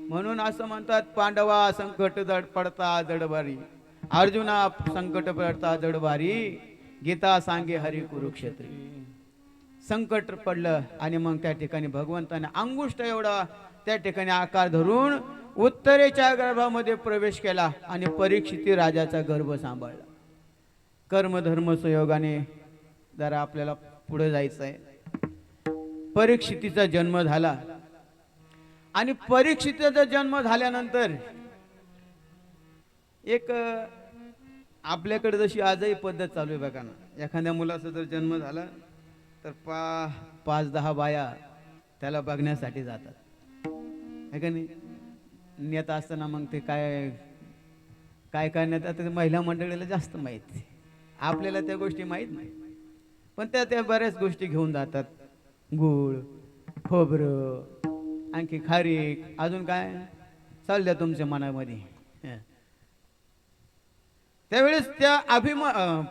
म्हणून असं म्हणतात, पांडवा संकट जड पडता जडभारी, अर्जुना संकट पडता जडभारी, गीता सांगे हरी कुरुक्षेत्री. संकट पडलं आणि मग त्या ठिकाणी भगवंताने अंगुष्ठ एवढा त्या ठिकाणी आकार धरून उत्तरेच्या गर्भामध्ये प्रवेश केला आणि परीक्षिती राजाचा गर्भ सांभाळला. कर्मधर्म संयोगाने जरा आपल्याला पुढे जायचं आहे. परीक्षितीचा जन्म झाला आणि परीक्षितीचा जन्म झाल्यानंतर एक आपल्याकडे जशी आजही पद्धत चालू आहे बघा ना, एखाद्या मुलाचा जर जन्म झाला तर 5-10 बाया त्याला बघण्यासाठी जातात, है का नाही? नेता असताना मग ते काय काय काय नेतात ते महिला मंडळीला जास्त माहीत, आपल्याला त्या गोष्टी माहीत नाही. पण त्या बऱ्याच गोष्टी घेऊन जातात. गूळ, खोबरं, आणखी खारीक, अजून काय चालू द्या तुमच्या मनामध्ये. त्यावेळेस त्या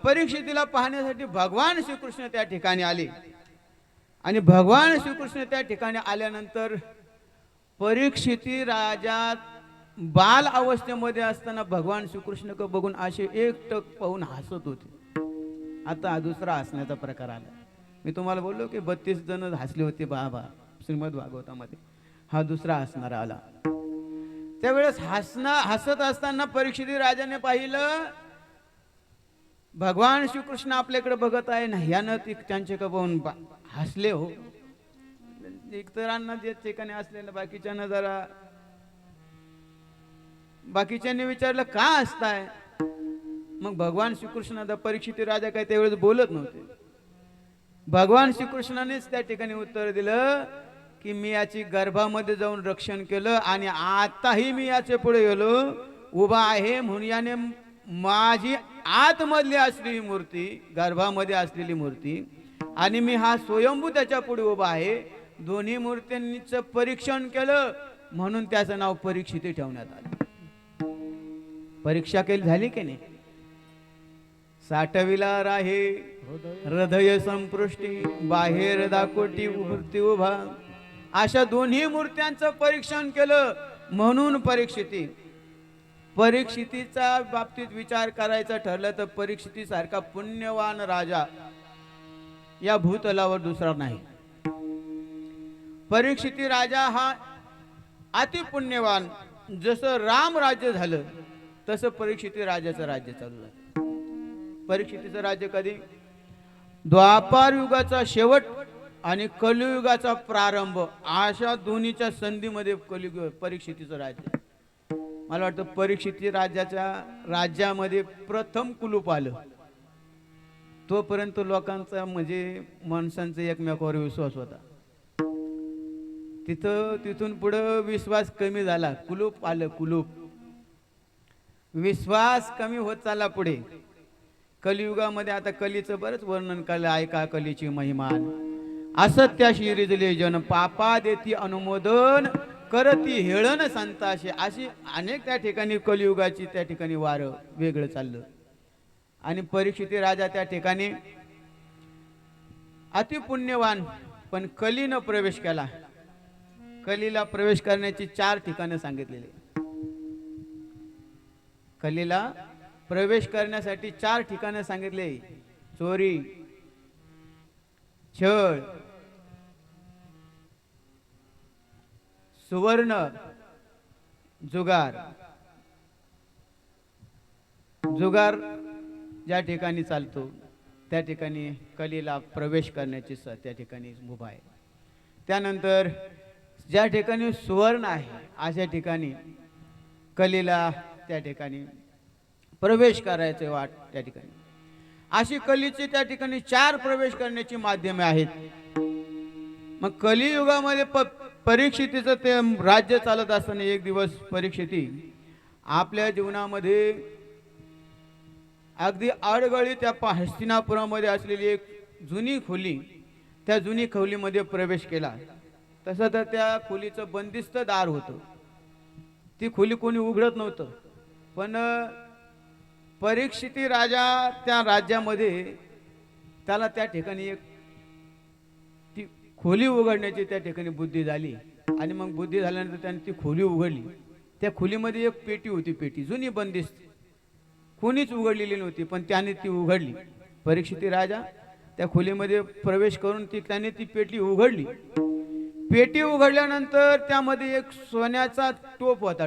परीक्षितीला पाहण्यासाठी भगवान श्रीकृष्ण त्या ठिकाणी आले. आणि भगवान श्रीकृष्ण त्या ठिकाणी आल्यानंतर परीक्षिती राजा बाल अवस्थेमध्ये असताना भगवान श्रीकृष्ण को बघून असे एकटक पाहून हसत होते. आता हा दुसरा हसण्याचा प्रकार आला. मी तुम्हाला बोललो की 32 जण हसले होते बाबा श्रीमद भागवतामध्ये, हा दुसरा हसणारा आला. त्यावेळेस हसत असताना परीक्षिती राजाने पाहिलं भगवान श्रीकृष्ण आपल्याकडे बघत आहे ना, यानं त्यांचे का पाहून हसले. हो, इतरांना जे ठिकाणी असलेलं बाकीच्यांना जरा बाकीच्यांनी विचारलं का हसताय. मग भगवान श्रीकृष्ण परीक्षित राजा काय त्यावेळेस बोलत नव्हते. भगवान श्रीकृष्णानेच त्या ठिकाणी उत्तर दिलं की मी याची गर्भामध्ये जाऊन रक्षण केलं आणि आताही मी याचे पुढे गेलो उभा आहे म्हणून याने माझी आतमधली असलेली मूर्ती, गर्भामध्ये असलेली मूर्ती, आणि मी हा स्वयंभू त्याच्या पुढे उभा आहे, दोन्ही मूर्तींचं परीक्षण केलं म्हणून त्याचं नाव परीक्षिती ठेवण्यात आलं. परीक्षा केली झाली की नाही? साठविला राहे हृदय संपृष्टी, बाहेर दाकोटी मूर्ती उभा, अशा दोन्ही मूर्त्यांचं परीक्षण केलं म्हणून परीक्षिती. परीक्षितीच्या बाबतीत विचार करायचा ठरलं तर परीक्षिती सारखा पुण्यवान राजा या भूतलावर दुसरा नाही. परीक्षिती राजा हा अति पुण्यवान. जसं राम राज्य झालं तसं परीक्षिती राजाचं राज्य चालू झालं. परीक्षितीचं राज्य कधी? द्वापार युगाचा शेवट आणि कलियुगाचा प्रारंभ अशा दोन्हीच्या संधीमध्ये कलियुग परीक्षितीचं राज्य. मला वाटतं परीक्षिती राज्यामध्ये प्रथम कुलूप आलं. तोपर्यंत लोकांचा म्हणजे माणसांचा एकमेकावर विश्वास होता. तिथून पुढं विश्वास कमी झाला. कुलूप आलं, कुलूप. विश्वास कमी होत चालला पुढे. कलियुगामध्ये आता कलीचं बरंच वर्णन केलं. ऐका कलीची महिमान. असत्याशी रिजले जन पापा देती अनुमोदन करती हेळन संताशी. अशी अनेक त्या ठिकाणी कलियुगाची त्या ठिकाणी वारं वेगळं चाललं. आणि परीक्षिती राजा त्या ठिकाणी अतिपुण्यवान, पण कलीनं प्रवेश केला. कलीला प्रवेश करण्याची 4 ठिकाणं सांगितलेली. कलीला प्रवेश करण्यासाठी 4 ठिकाणं सांगितले. चोरी, छळ, सुवर्ण, जुगार. जुगार ज्या ठिकाणी चालतो त्या ठिकाणी कलीला प्रवेश करण्याची त्या ठिकाणी मुभा आहे. त्यानंतर ज्या ठिकाणी सुवर्ण आहे अशा ठिकाणी कलीला त्या ठिकाणी प्रवेश करायचे वाट त्या ठिकाणी. अशी कलीची त्या ठिकाणी 4 प्रवेश करण्याची माध्यमे आहेत. मग कलियुगामध्ये परीक्षितीचं ते राज्य चालत असताना एक दिवस परीक्षिती आपल्या जीवनामध्ये अगदी अडगळी त्या हस्तिनापुरामध्ये असलेली एक जुनी खोली, त्या जुनी खोलीमध्ये प्रवेश केला. तसं तर त्या खोलीचं बंदिस्त दार होतं. ती खोली कोणी उघडत नव्हतं. पण परीक्षिती राजा त्या राज्यामध्ये त्याला त्या ठिकाणी एक ती खोली उघडण्याची त्या ठिकाणी बुद्धी झाली. आणि मग बुद्धी झाल्यानंतर त्याने ती खोली उघडली. त्या खोलीमध्ये एक पेटी होती. पेटी जुनी बंदिस्त, कोणीच उघडलेली नव्हती, पण त्याने ती उघडली. परीक्षिती राजा त्या खोलीमध्ये प्रवेश करून त्याने ती पेटी उघडली. पेटी उघडल्यानंतर त्यामध्ये एक सोन्याचा टोप होता.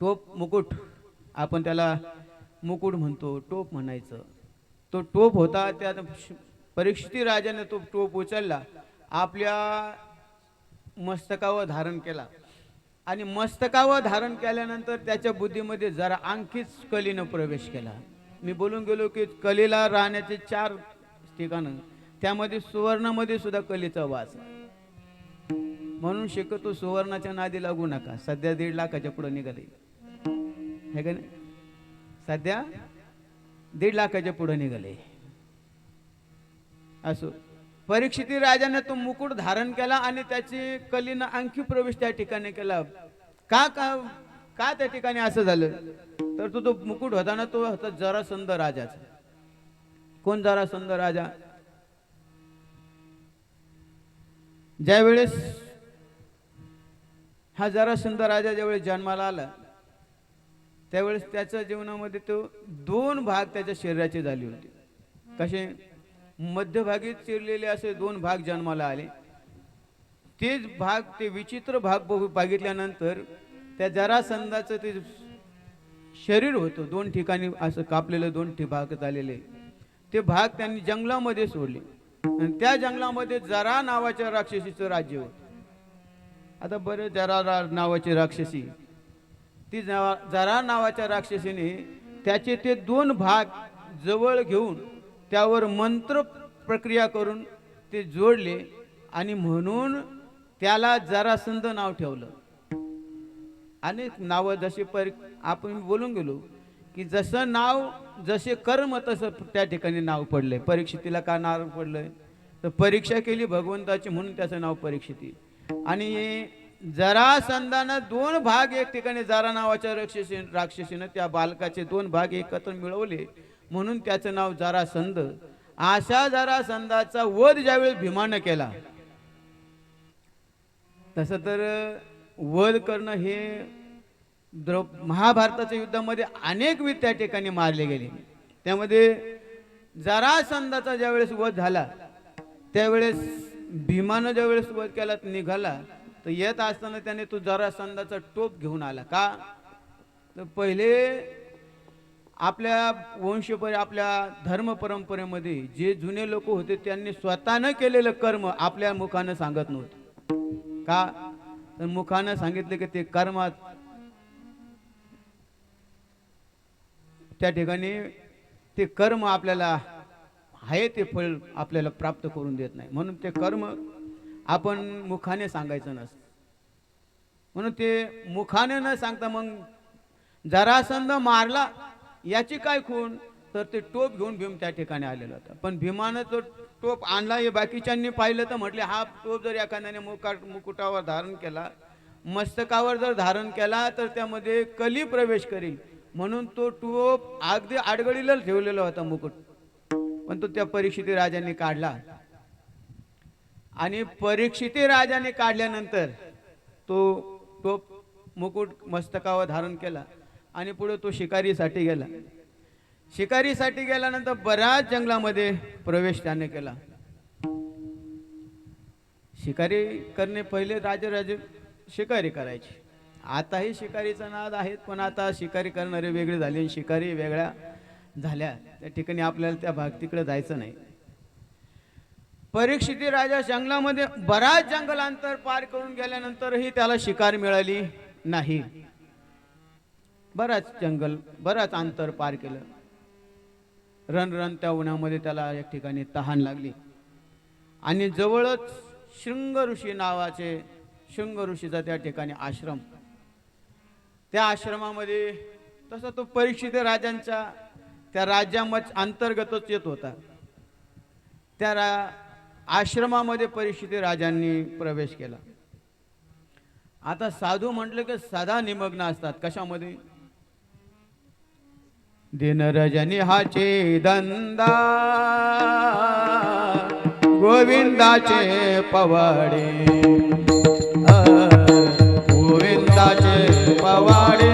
टोप मुकुट, आपण त्याला मुकुट म्हणतो, टोप म्हणायचं. तो टोप होता. त्या परीक्षिती राजाने तो टोप उचलला, आपल्या मस्तकावर धारण केला. आणि मस्तकावर धारण केल्यानंतर त्याच्या बुद्धीमध्ये जरा आणखीच कलीनं प्रवेश केला. मी बोलून गेलो की कलीला राहण्याचे 4 ठिकाणं, त्यामध्ये सुवर्णामध्ये सुद्धा कलीचा वास. म्हणून शक्यतो सुवर्णाच्या नादी लागू नका. सध्या 1.5 लाखाच्या पुढे निघाले हे का नाही? सध्या 1.5 लाखाच्या पुढे निघाले. असो, परीक्षिती राजाने तो मुकुट धारण केला आणि त्याची कलीनं आणखी प्रवेश त्या ठिकाणी केला. का का का त्या ठिकाणी असं झालं? तर तो मुकुट होता ना, तो होता जरासंध राजाचा. कोण जरासंध राजा? ज्यावेळेस हा जरासंध राजा ज्यावेळेस जन्माला आला त्यावेळेस त्याच्या जीवनामध्ये तो 2 भाग त्याच्या शरीराचे झाले होते. कसे? मध्यभागी चिरलेले असे 2 भाग जन्माला आले. तेच भाग, ते विचित्र भाग बघितल्यानंतर त्या जरासंधाचं ते शरीर होतं 2 ठिकाणी असं कापलेलं, 2 भाग झालेले. ते भाग त्यांनी जंगलामध्ये सोडले. आणि त्या जंगलामध्ये जरा नावाच्या राक्षसीचं राज्य होतं. आता बरं, जरा नावाची राक्षसी, ती जरा नावाच्या राक्षसीने त्याचे ते 2 भाग जवळ घेऊन त्यावर मंत्र प्रक्रिया करून ते जोडले आणि म्हणून त्याला जरासंध नाव ठेवलं. अनेक नावं जसे आपण बोलून गेलो की जसं नाव, जसे कर्म तसं त्या ठिकाणी नाव पडलंय. परीक्षितीला का नाव पडलंय? तर परीक्षा केली भगवंताची म्हणून त्याचं नाव परीक्षिती. आणि जरासंधानं 2 भाग एक ठिकाणी जरा नावाच्या राक्षसीनं त्या बालकाचे 2 भाग एकत्र मिळवले म्हणून त्याचं नाव जरासंध. अशा जरासंधाचा वध ज्यावेळेस भीमानं केला, तसं तर वध करणं हे महाभारताच्या युद्धामध्ये अनेक वीर त्या ठिकाणी मारले गेले. त्यामध्ये जरासंधाचा ज्यावेळेस वध झाला त्यावेळेस भीमानं ज्यावेळेस वध केला निघाला, तर येत असताना त्याने तो जरासंधाचा टोप घेऊन आला. का? तर पहिले आपल्या आपल्या धर्म परंपरेमध्ये जे जुने लोक होते त्यांनी स्वतःनं केलेलं कर्म आपल्या मुखानं सांगत नव्हतं. का तर मुखानं सांगितलं की ते कर्मात त्या ठिकाणी ते कर्म आपल्याला आहे ते फळ आपल्याला प्राप्त करून देत नाही. म्हणून ते कर्म आपण मुखाने सांगायचं नसतं. म्हणून ते मुखाने न सांगता मग जरासंध मारला याची काय खूण, तर ते टोप घेऊन भीम त्या ठिकाणी आलेला होता. पण भीमानं तो टोप आणला हे बाकीच्यांनी पाहिलं तर म्हटले हा टोप जर एखाद्याने मुकुटावर धारण केला, मस्तकावर जर धारण केला तर त्यामध्ये कली प्रवेश करेल. म्हणून तो टोप अगदी आडगडीला ठेवलेला होता मुकुट. पण तो त्या परीक्षिती राजाने काढला आणि परीक्षिती राजाने काढल्यानंतर तो टोप मुकुट मस्तकावर धारण केला आणि पुढे तो शिकारीसाठी गेला. शिकारीसाठी गेल्यानंतर बऱ्याच जंगलामध्ये प्रवेश त्याने केला. शिकारी करणे पहिले राजे शिकारी करायचे. आताही शिकारीचा नाद आहेत, पण आता शिकारी करणारे वेगळे झाले आणि शिकारी वेगळ्या झाल्या. त्या ठिकाणी आपल्याला त्या भाग तिकडे जायचं नाही. परीक्षिती राजा जंगलामध्ये बराच जंगलांतर पार करून गेल्यानंतरही त्याला शिकार मिळाली नाही. बराच अंतर पार केलं. रण त्या उन्हामध्ये त्याला एक ठिकाणी तहान लागली आणि जवळच शृंग ऋषी नावाचे शृंग ऋषीचा त्या ठिकाणी आश्रम. त्या आश्रमामध्ये तसा तो परीक्षित राजांच्या त्या राज्यामध्ये अंतर्गतच येत होता. त्या आश्रमामध्ये परीक्षित राजांनी प्रवेश केला. आता साधू म्हटलं की सदा निमग्न असतात. कशामध्ये? दिन रजनी हाचे धंदा गोविंदाचे पवाडे, गोविंदाचे पवाडे,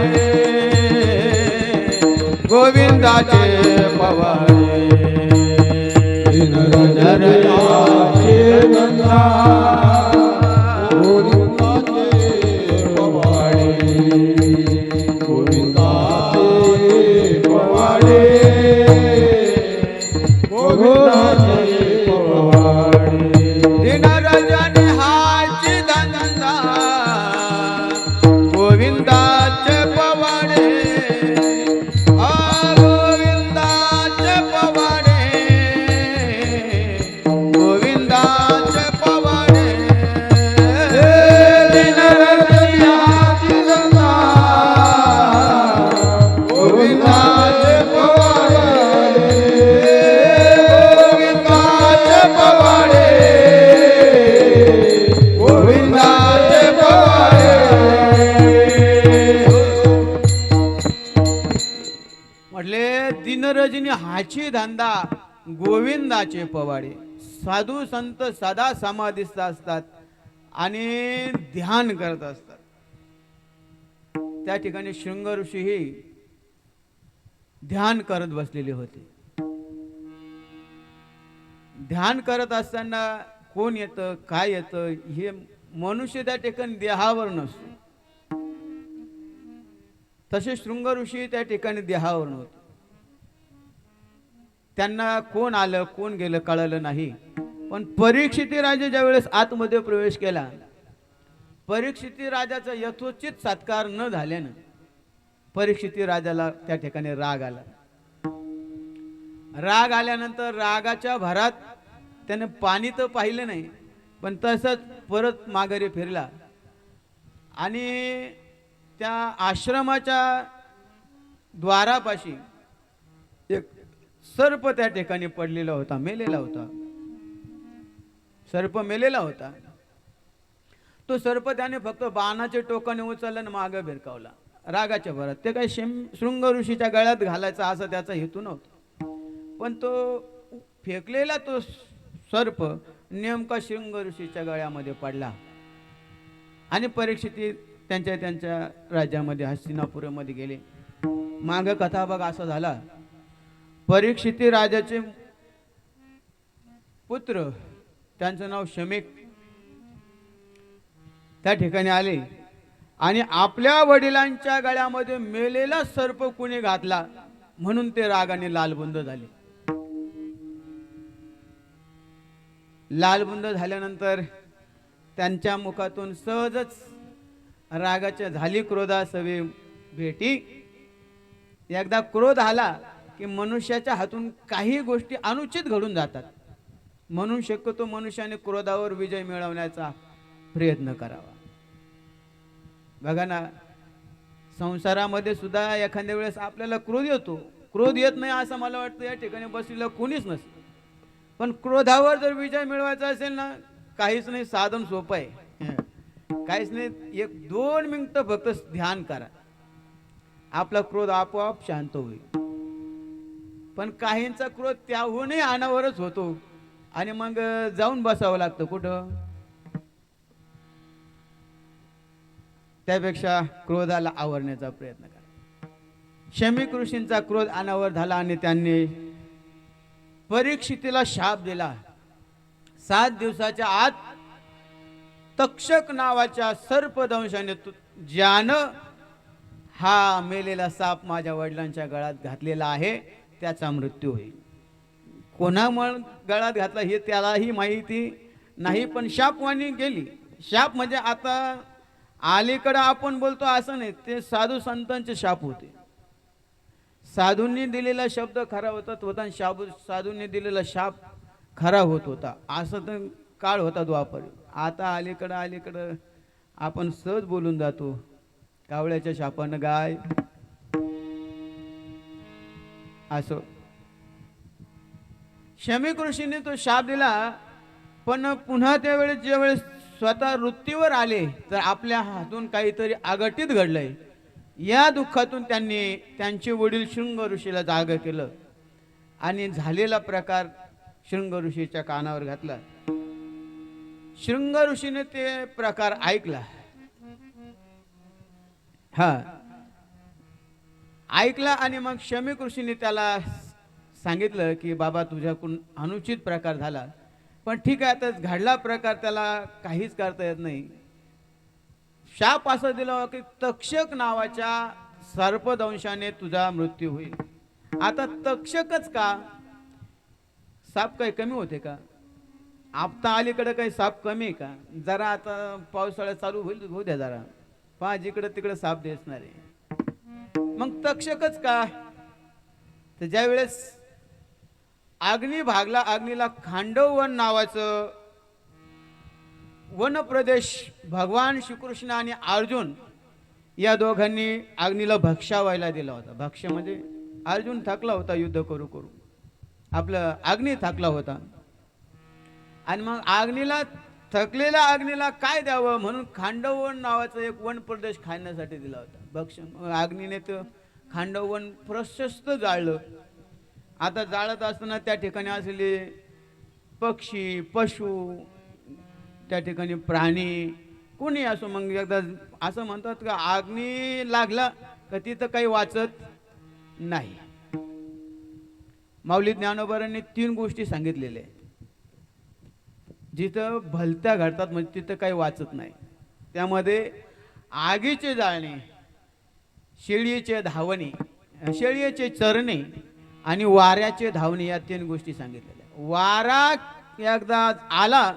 गोविंदाचे पवाडे. दिन रजनीचे धंदा गोविंदाचे पवाडे, गोविंदाचे पवाडे, गोविंदाचे पवाडे. दिन रजनी हाची धंदा गोविंदाचे पवाडे, गोविंदाचे पवाडे, गोविंदाचे पवाडे. दिन रजनीचे धंदा गोविंदाचे पवाडे, गोविंदाचे पवाडे, गोविंदाचे पवाडे. म्हटले दिनरजनी हाची धंदा गोविंदाचे पवाडे. साधू संत सदा समाधिस्थ असतात आणि ध्यान करत असतात. त्या ठिकाणी शृंग ऋषीही ध्यान करत बसलेले होते. ध्यान करत असताना कोण येतं काय येतं हे मनुष्य त्या ठिकाणी देहावर नसतो. तसे शृंग ऋषी त्या ठिकाणी देहावर नव्हते. त्यांना कोण आलं कोण गेलं कळलं नाही. पण परीक्षिती राजा ज्या वेळेस आतमध्ये प्रवेश केला, परीक्षिती राजाचा यथोचित सत्कार न झाल्यानं परीक्षिती राजाला त्या ठिकाणी राग आला. राग आल्यानंतर रागाच्या भरात त्याने पाणी तर पाहिलं नाही, पण तसंच परत माघारी फिरला आणि त्या आश्रमाच्या द्वारापाशी एक सर्प त्या ठिकाणी पडलेला होता, मेलेला होता. सर्प मेलेला होता. तो सर्प त्याने फक्त बाणाचे टोकाने उचलला आणि मागे भिरकावला रागाच्या भरात. ते काही शृंग ऋषीच्या गळ्यात घालायचा असा त्याचा हेतू नव्हता. पण तो फेकलेला तो सर्प नेमका शृंग ऋषीच्या गळ्यामध्ये पडला आणि परीक्षिती त्यांच्या राज्यामध्ये हस्तिनापुरामध्ये गेले. माग कथा बघ असा झाला. परीक्षिती राजाचे पुत्र त्यांचं नाव शमीक त्या ठिकाणी आले आणि आपल्या वडिलांच्या गळ्यामध्ये मेलेला सर्प कुणी घातला म्हणून ते रागाने लालबुंद झाले. लालबुंद झाल्यानंतर त्यांच्या मुखातून सहजच रागाच्या झाली क्रोधासवे भेटी. एकदा क्रोध आला की मनुष्याच्या हातून काही गोष्टी अनुचित घडून जातात. म्हणून शक्यतो मनुष्याने क्रोधावर विजय मिळवण्याचा प्रयत्न करावा. बघा ना, संसारामध्ये सुद्धा एखाद्या वेळेस आपल्याला क्रोध येतो. क्रोध येत नाही असं मला वाटतं या ठिकाणी बसलेलं कोणीच नसतं. पण क्रोधावर जर विजय मिळवायचा असेल ना, काहीच नाही, साधन सोपं आहे. काहीच नाही, 1-2 मिनिटं फक्त ध्यान करा, आपला क्रोध आपोआप शांत होईल. पण काहींचा क्रोध त्याहूनही अनावरच होतो आणि मग जाऊन बसावं लागतं कुठं. त्यापेक्षा क्रोधाला आवरण्याचा प्रयत्न करा. शमीक ऋषींचा क्रोध अनावर झाला आणि त्यांनी परीक्षितीला शाप दिला. 7 दिवसाच्या आत तक्षक नावाच्या सर्पदंशाने ज्यानं हा मेलेला साप माझ्या वडिलांच्या गळ्यात घातलेला आहे त्याचा मृत्यू होईल. कोणामुळे गळ्यात घातला हे त्यालाही माहिती नाही, पण शापवाणी गेली. शाप म्हणजे आता अलीकडं आपण बोलतो असं नाही, ते साधू संतांचे शाप होते. साधूंनी दिलेला शब्द खरा होता आणि साधूंनी दिलेला शाप खरा होत होता. असं तर काळ होता द्वापर. आता अलीकडं आपण सहज बोलून जातो, कावळ्याच्या शापानं गाय असं. शमीक ऋषीने तो शाप दिला, पण पुन्हा त्यावेळेस ज्यावेळेस स्वतः वृत्तीवर आले तर आपल्या हातून काहीतरी अघटित घडलंय. या दुःखातून त्यांनी त्यांचे वडील शृंग ऋषीला जाग केलं आणि झालेला प्रकार शृंग ऋषीच्या कानावर घातला. शृंग ऋषीने ते प्रकार ऐकला. ऐकला आणि मग शमीक ऋषीने त्याला सांगितलं की बाबा तुझ्याकडून अनुचित प्रकार झाला, पण ठीक आहे, आता घडला प्रकार, त्याला काहीच करता येत नाही. शाप असं दिला की तक्षक नावाच्या सर्पदंशाने तुझा मृत्यू होईल. आता तक्षकच का, साप काही कमी होते का? आपता अलीकडे काही साप कमी आहे का? जरा आता पावसाळ्यात चालू होईल, होऊ द्या जरा, पहा जिकडे तिकडे साप दिसणार आहे. मग तक्षकच का? तर ज्या वेळेस अग्नी भागला, अग्नीला खांडववन नावाचं वन प्रदेश भगवान श्रीकृष्ण आणि अर्जुन या दोघांनी अग्नीला भक्षावायला दिला होता. भक्ष्य म्हणजे अर्जुन थकला होता युद्ध करू करू, आपलं अग्नी थकला होता आणि मग अग्नीला, थकलेल्या अग्नीला काय द्यावं म्हणून खांडववन नावाचं एक वन प्रदेश खाण्यासाठी दिला होता भक्ष्य. अग्नीने तर खांडववन प्रशस्त जाळलं. आता जाळत असताना त्या ठिकाणी असलेले पक्षी, पशु, त्या ठिकाणी प्राणी, कोणी असो, मग एकदा असं म्हणतात का अग्नी लागला का तिथं काही वाचत नाही. माऊली ज्ञानोबारांनी 3 गोष्टी सांगितलेल्या आहेत. जिथं भलत्या घडतात म्हणजे तिथं काही वाचत नाही. त्यामध्ये आगीचे जाळणे, शेळीचे धावणे, शेळीचे चरणे आणि वाऱ्याचे धावणे या 3 गोष्टी सांगितलेल्या. वारा एकदा आला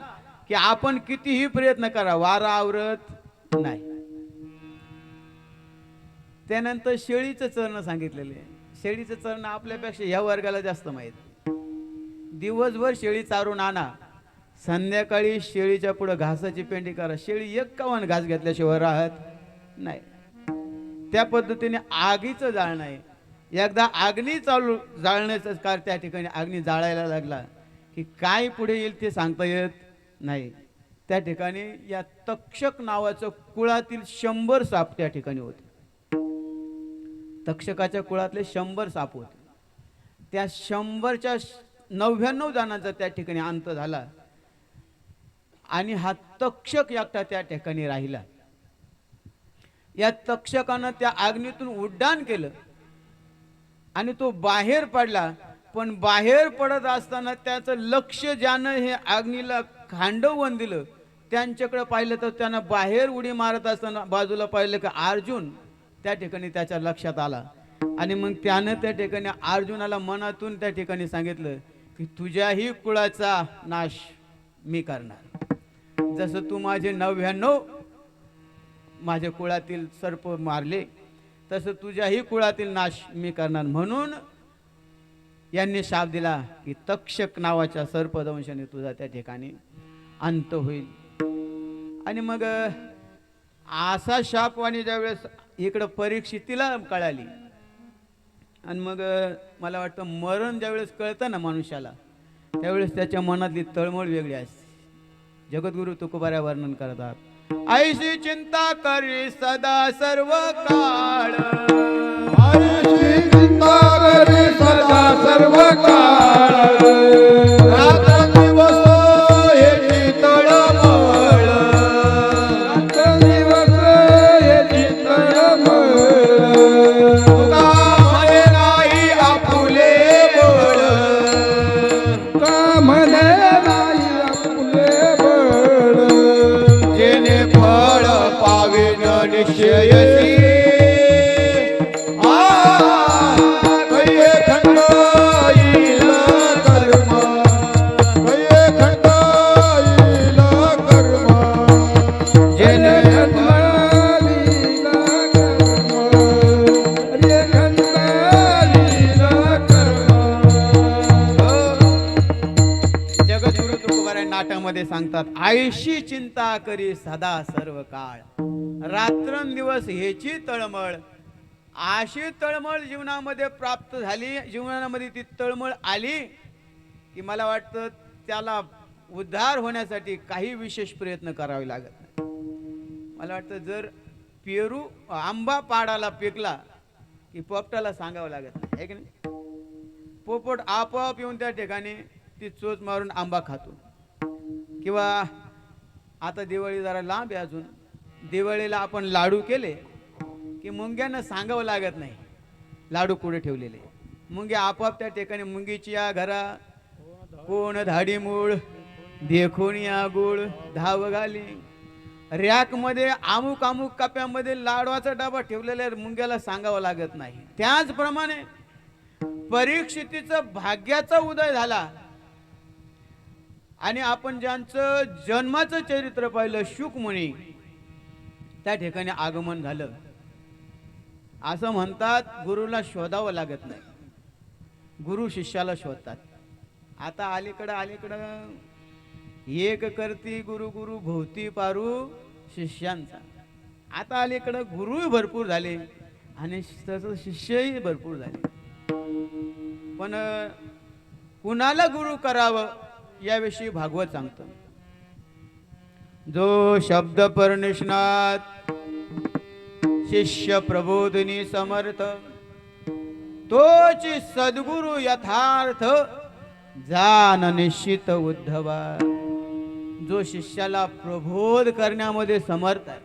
की आपण कितीही प्रयत्न करा, वारा आवरत नाही. त्यानंतर शेळीचं चरण सांगितलेले. शेळीचं चरण आपल्यापेक्षा या वर्गाला जास्त माहित. दिवसभर शेळी चारून आणा, संध्याकाळी शेळीच्या पुढे घासाची पेंडी करा, शेळी 51 घास घेतल्याशिवाय राहत नाही. त्या पद्धतीने आगीचं जाळणं आहे. एकदा अग्नी चालू जाळण्याचं कार, त्या ठिकाणी अग्नी जाळायला लागला की काय पुढे येईल ते सांगता येत नाही. त्या ठिकाणी या तक्षक नावाचं कुळातील 100 साप त्या ठिकाणी होते. तक्षकाच्या कुळातले 100 साप होते. त्या 100च्या 99 जणांचा त्या ठिकाणी अंत झाला आणि हा तक्षक एकटा त्या ठिकाणी राहिला. या तक्षकानं त्या अग्नीतून उड्डाण केलं आणि तो बाहेर पडला. पण बाहेर पडत असताना त्याचं लक्ष ज्यानं हे अग्नीला खांडववन दिलं त्यांच्याकडे पाहिलं तर त्यानं बाहेर उडी मारत असताना बाजूला पाहिलं की अर्जुन त्या ठिकाणी त्याच्या लक्षात आला आणि मग त्यानं त्या ठिकाणी अर्जुनाला मनातून त्या ठिकाणी सांगितलं की तुझ्याही कुळाचा नाश मी करणार. जसं तू माझे 99 माझ्या कुळातील सर्प मारले तसं तुझ्याही कुळातील नाश मी करणार. म्हणून यांनी शाप दिला की तक्षक नावाच्या सर्पदंशाने तुझा त्या ठिकाणी अंत होईल. आणि मग असा शापवाणी ज्यावेळेस इकडं परीक्षितीला कळाली आणि मग मला वाटतं मरण ज्यावेळेस कळतं ना मनुष्याला त्यावेळेस त्याच्या मनातली तळमळ वेगळी असते. जगद्गुरु तुकोबाऱ्या वर्णन करतात, ऐशी चिंता करी सदा सर्व काळ, ऐशी चिंता करी सदा सर्व काळ, रात्रंदिवस याची तळमळ, रात्रंदिवस याची तळमळ, तुका म्हणे नाही आपुले बळ, तुका म्हणे नाही आपुले बळ, जेणे फळ पावेन निश्चयसी, कये खंड येईल कर्म, कये खंड येईल कर्म, जेणे खंड येईल कर्म, रे खंड येईल कर्म. जगद्गुरु तुकोबाराय नाटकामध्ये सांगतात, आयशी चिंता करी सदा सर्व काळ, रात्रंदिवस ह्याची तळमळ. अशी तळमळ जीवनामध्ये प्राप्त झाली, जीवनामध्ये ती तळमळ आली की मला वाटतं त्याला उद्धार होण्यासाठी काही विशेष प्रयत्न करावे लागत नाही. मला वाटतं जर पेरू आंबा पाडाला पिकला की पोपटाला सांगावं लागत नाही, आहे की नाही? पोपट आपोआप येऊन त्या ठिकाणी ती चोच मारून आंबा खातो. किंवा आता दिवाळी जरा लांब आहे अजून, दिवाळीला आपण लाडू केले की मुंग्यांना सांगावं लागत नाही लाडू कुठे ठेवलेले. मुंग्या आपोआप त्या ठिकाणी मुंगीची या घरा कोण धाडी मूळ देखून या गुळ धाव घाली. रॅकमध्ये अमुक अमुक कप्यामध्ये लाडवाचा डबा ठेवलेला आहे, मुंग्याला सांगावं लागत नाही. त्याचप्रमाणे परीक्षितीचं भाग्याचा उदय झाला आणि आपण ज्यांचं जन्माचं चरित्र पाहिलं शुकमुनी त्या ठिकाणी आगमन झालं. असं म्हणतात गुरुला शोधावं लागत नाही, गुरु शिष्याला शोधतात. आता अलीकडं एक करती गुरु गुरु भोवती पारू शिष्यांचा. आता अलीकडं गुरुही भरपूर झाले आणि तसं शिष्यही भरपूर झाले. पण कुणाला गुरु करावं याविषयी भागवत सांगतं, जो शब्द परनिष्णात शिष्य प्रबोधिनी समर्थ, तोच सद्गुरु यथार्थ जान निश्चित उद्धवा. जो शिष्याला प्रबोध करण्यामध्ये समर्थ आहे,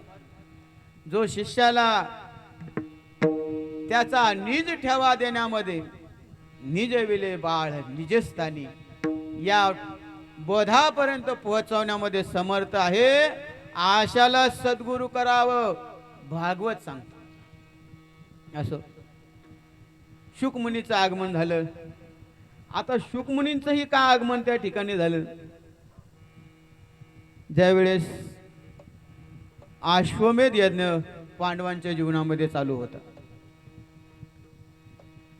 जो शिष्याला त्याचा निज ठेवा देण्यामध्ये निज विले बाळ निजस्थानी या बोधापर्यंत पोहोचवण्यामध्ये समर्थ आहे, आशाला सद्गुरु करावं भागवत सांगतो. असं शुकमुनीचं आगमन झालं. आता शुकमुनींचंही का आगमन त्या ठिकाणी झालं, ज्यावेळेस अश्वमेध यज्ञ पांडवांच्या जीवनामध्ये चालू होता.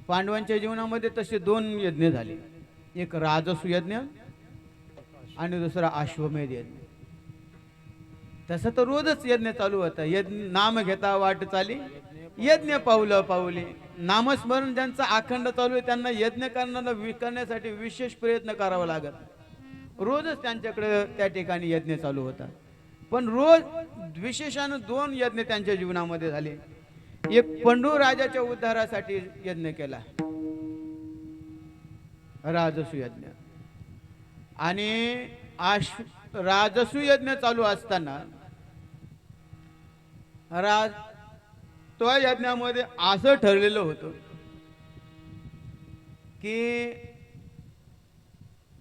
पांडवांच्या जीवनामध्ये तसे 2 यज्ञ झाले, एक राजसू यज्ञ आणि दुसरा अश्वमेध यज्ञ. तसं तर रोजच यज्ञ चालू होता. यज्ञ नाम घेता वाट चाली, यज्ञ पावलं पावली. नामस्मरण ज्यांचा अखंड चालू आहे त्यांना यज्ञ करण्यासाठी विशेष प्रयत्न करावा लागत. रोजच त्यांच्याकडे त्या ठिकाणी यज्ञ चालू होता. पण रोज विशेषानं 2 यज्ञ त्यांच्या जीवनामध्ये झाले. एक पंडू राजाच्या उद्धारासाठी यज्ञ केला, राजसू यज्ञ. आणि राजसू यज्ञ चालू असताना तो यज्ञामध्ये असं ठरलेलं होतं की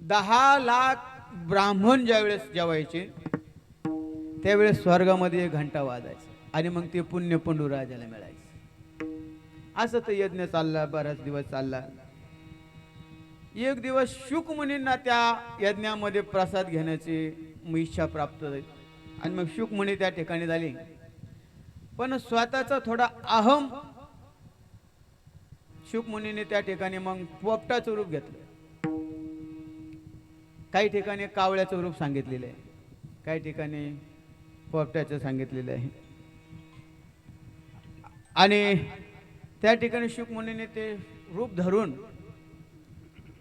10 लाख ब्राह्मण ज्यावेळेस जेवायचे त्यावेळेस स्वर्गामध्ये एक घंटा वाजायचा आणि मग ते पुण्य पंडू राजाला मिळायचं. असं तर यज्ञ चालला, बराच दिवस चालला. एक दिवस शुक मुनींना त्या यज्ञामध्ये प्रसाद घेण्याची इच्छा प्राप्त झाली आणि मग शुक मुनी त्या ठिकाणी झाले. पण स्वतःचा थोडा अहम शुक मुनीने त्या ठिकाणी मग पोपटाचं रूप घेतलं. काही ठिकाणी कावळ्याचं रूप सांगितलेलं आहे, काही ठिकाणी पोपटाचं सांगितलेलं आहे. आणि त्या ठिकाणी शुक मुनीने ते रूप धरून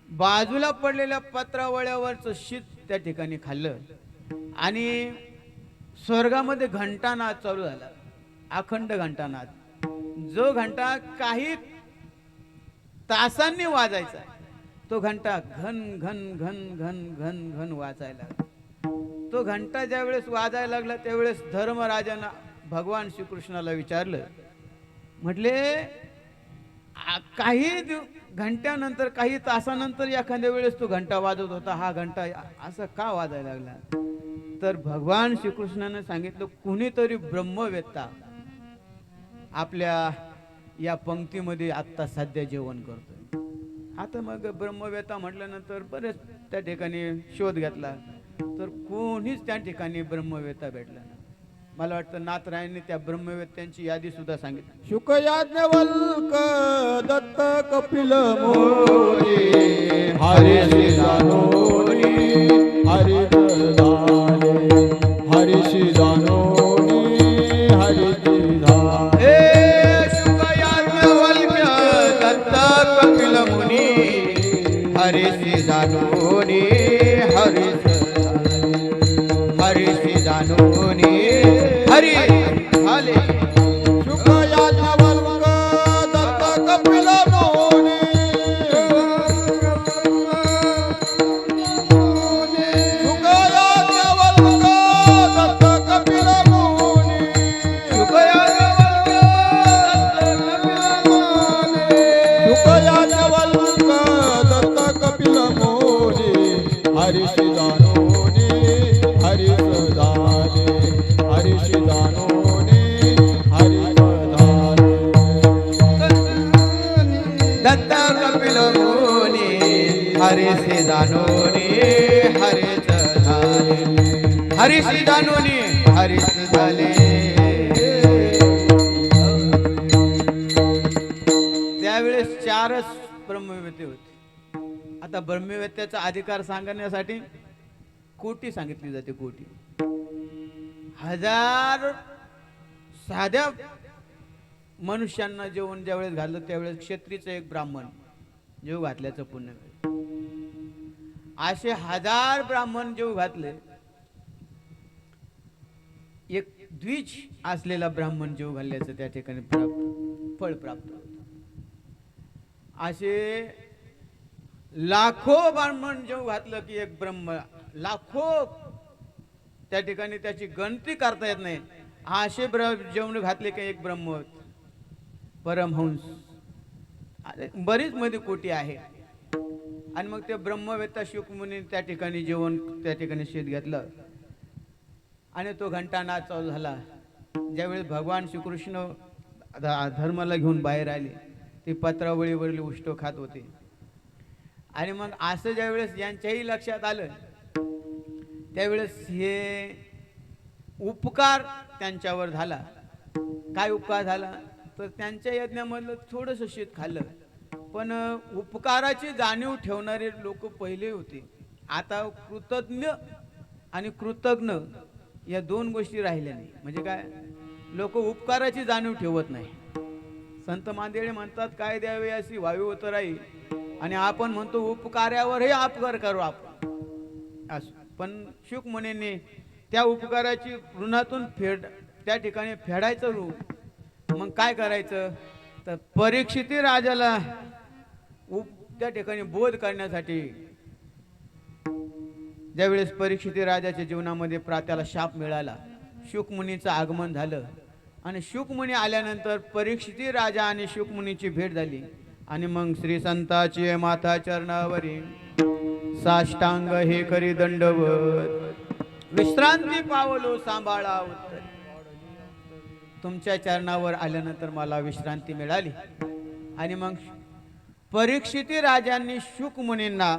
बाजूला पडलेल्या पत्रावळ्यावरचं शीत त्या ठिकाणी खाल्लं आणि स्वर्गामध्ये घंटानाद चालू झाला, अखंड घंटानाद. जो घंटा काही तासांनी वाजायचा तो घंटा घन घन घन घन घन घन वाजायला लागला. तो घंटा ज्यावेळेस वाजायला लागला त्यावेळेस धर्मराजानं भगवान श्रीकृष्णाला विचारलं, म्हटले काही घंट्यानंतर काही तासानंतर एखाद्या वेळेस तो घंटा वाजत होता, हा घंटा असं का वाजायला लागला? तर भगवान श्रीकृष्णाने सांगितलं, कुणीतरी ब्रह्मवेत्ता आपल्या या पंक्तीमध्ये आत्ता सध्या जेवण करतोय. आता मग ब्रह्मवेत्ता म्हटल्यानंतर बरेच त्या ठिकाणी शोध घेतला तर कोणीच त्या ठिकाणी ब्रह्मवेत्ता भेटला नाही. मला वाटतं नाथरायांनी त्या ब्रह्मवेत्यांची यादी सुद्धा सांगितली. शुक याज्ञवल्क दत्त कपिल मोनी हरिषी जानोनी हरिदाने हरिषी जानोनी हरिदाने. शुक याज्ञवल्क्य दत्त कपिल मुनी हरिषी जानोनी हरिषी जानोनी हरी झाले. शुक याज्ञवल्क दत्त कपिल मोनी शुक याज्ञवल्क दत्त कपिल मोनी शुक याज्ञवल्क्य शुक याज्ञवल्क दत्त कपिल मोनी हरिषी जानोनी हरिदाने हरिषी जानोनी हरिदाने. दत्त कपिल मुनी हरिषी जानोनी हरिच झाले. हरिषी जानोनी हरिच झाले. त्यावेळेस चारच ब्रह्मवेत्ते होते. आता ब्रह्मवेत्त्याचा अधिकार सांगण्यासाठी कोटी सांगितली जाते, कोटी. हजार साध्या मनुष्यांना जेवण ज्यावेळेस घातलं त्यावेळेस क्षत्रीचं एक ब्राह्मण जेव घातल्याचं पुण्य मिळेल. असे हजार ब्राह्मण जेव घातले, एक द्विज असलेला ब्राह्मण जेव घालल्याचं त्या ठिकाणी फळ प्राप्त होत. असे लाखो ब्राह्मण जेव घातलं की एक ब्रह्म, लाखो त्या ठिकाणी त्याची गणती करता येत नाही असे जेवण घातले की एक ब्रह्म परमहंस. बरीच मध्ये कोटी आहे. आणि मग ते ब्रह्मवेत्ता शुकमुनी त्या ठिकाणी जेवण त्या ठिकाणी शेत घेतलं आणि तो घंटानाद चालू झाला. ज्यावेळेस भगवान श्रीकृष्ण धर्माला घेऊन बाहेर आले ते पत्रावळीवरील उष्ट खात होते. आणि मग असं ज्यावेळेस यांच्याही लक्षात आलं त्यावेळेस हे उपकार त्यांच्यावर झाला. काय उपकार झाला तर त्यांच्या यज्ञामधलं थोडंसं शेत खाल्लं, पण उपकाराची जाणीव ठेवणारे लोक पहिले होते. आता कृतज्ञ आणि कृतज्ञ या दोन गोष्टी राहिल्या नाही. म्हणजे काय, लोक उपकाराची जाणीव ठेवत नाही. संत मांदेळे म्हणतात, काय द्यावे अशी वायू उतराई, आणि आपण म्हणतो उपकार्यावरही अपकार करू आपण असं. पण शुक मुनींनी त्या उपकाराची ऋणातून त्या ठिकाणी फेडायचं रूप. मग काय करायचं तर परीक्षिती राजाला त्या ठिकाणी बोध करण्यासाठी ज्यावेळेस परीक्षिती राजाच्या जीवनामध्ये त्याला शाप मिळाला, शुकमुनीचं आगमन झालं. आणि शुकमुनी आल्यानंतर परीक्षिती राजा आणि शुकमुनीची भेट झाली. आणि मग श्री संताची माता चरणावरी साष्टांग हे करी दंडवत, विश्रांती पावलो सांभाळा उत्तरी. तुमच्या चरणावर आल्यानंतर मला विश्रांती मिळाली आणि मग परीक्षिती राजांनी शुक मुनींना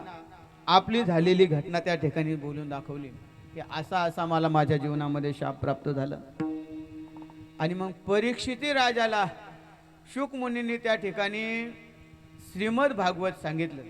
आपली झालेली घटना त्या ठिकाणी बोलून दाखवली की असा असा मला माझ्या जीवनामध्ये शाप प्राप्त झाला. आणि मग परीक्षिती राजाला शुक मुनींनी त्या ठिकाणी श्रीमद भागवत सांगितलं.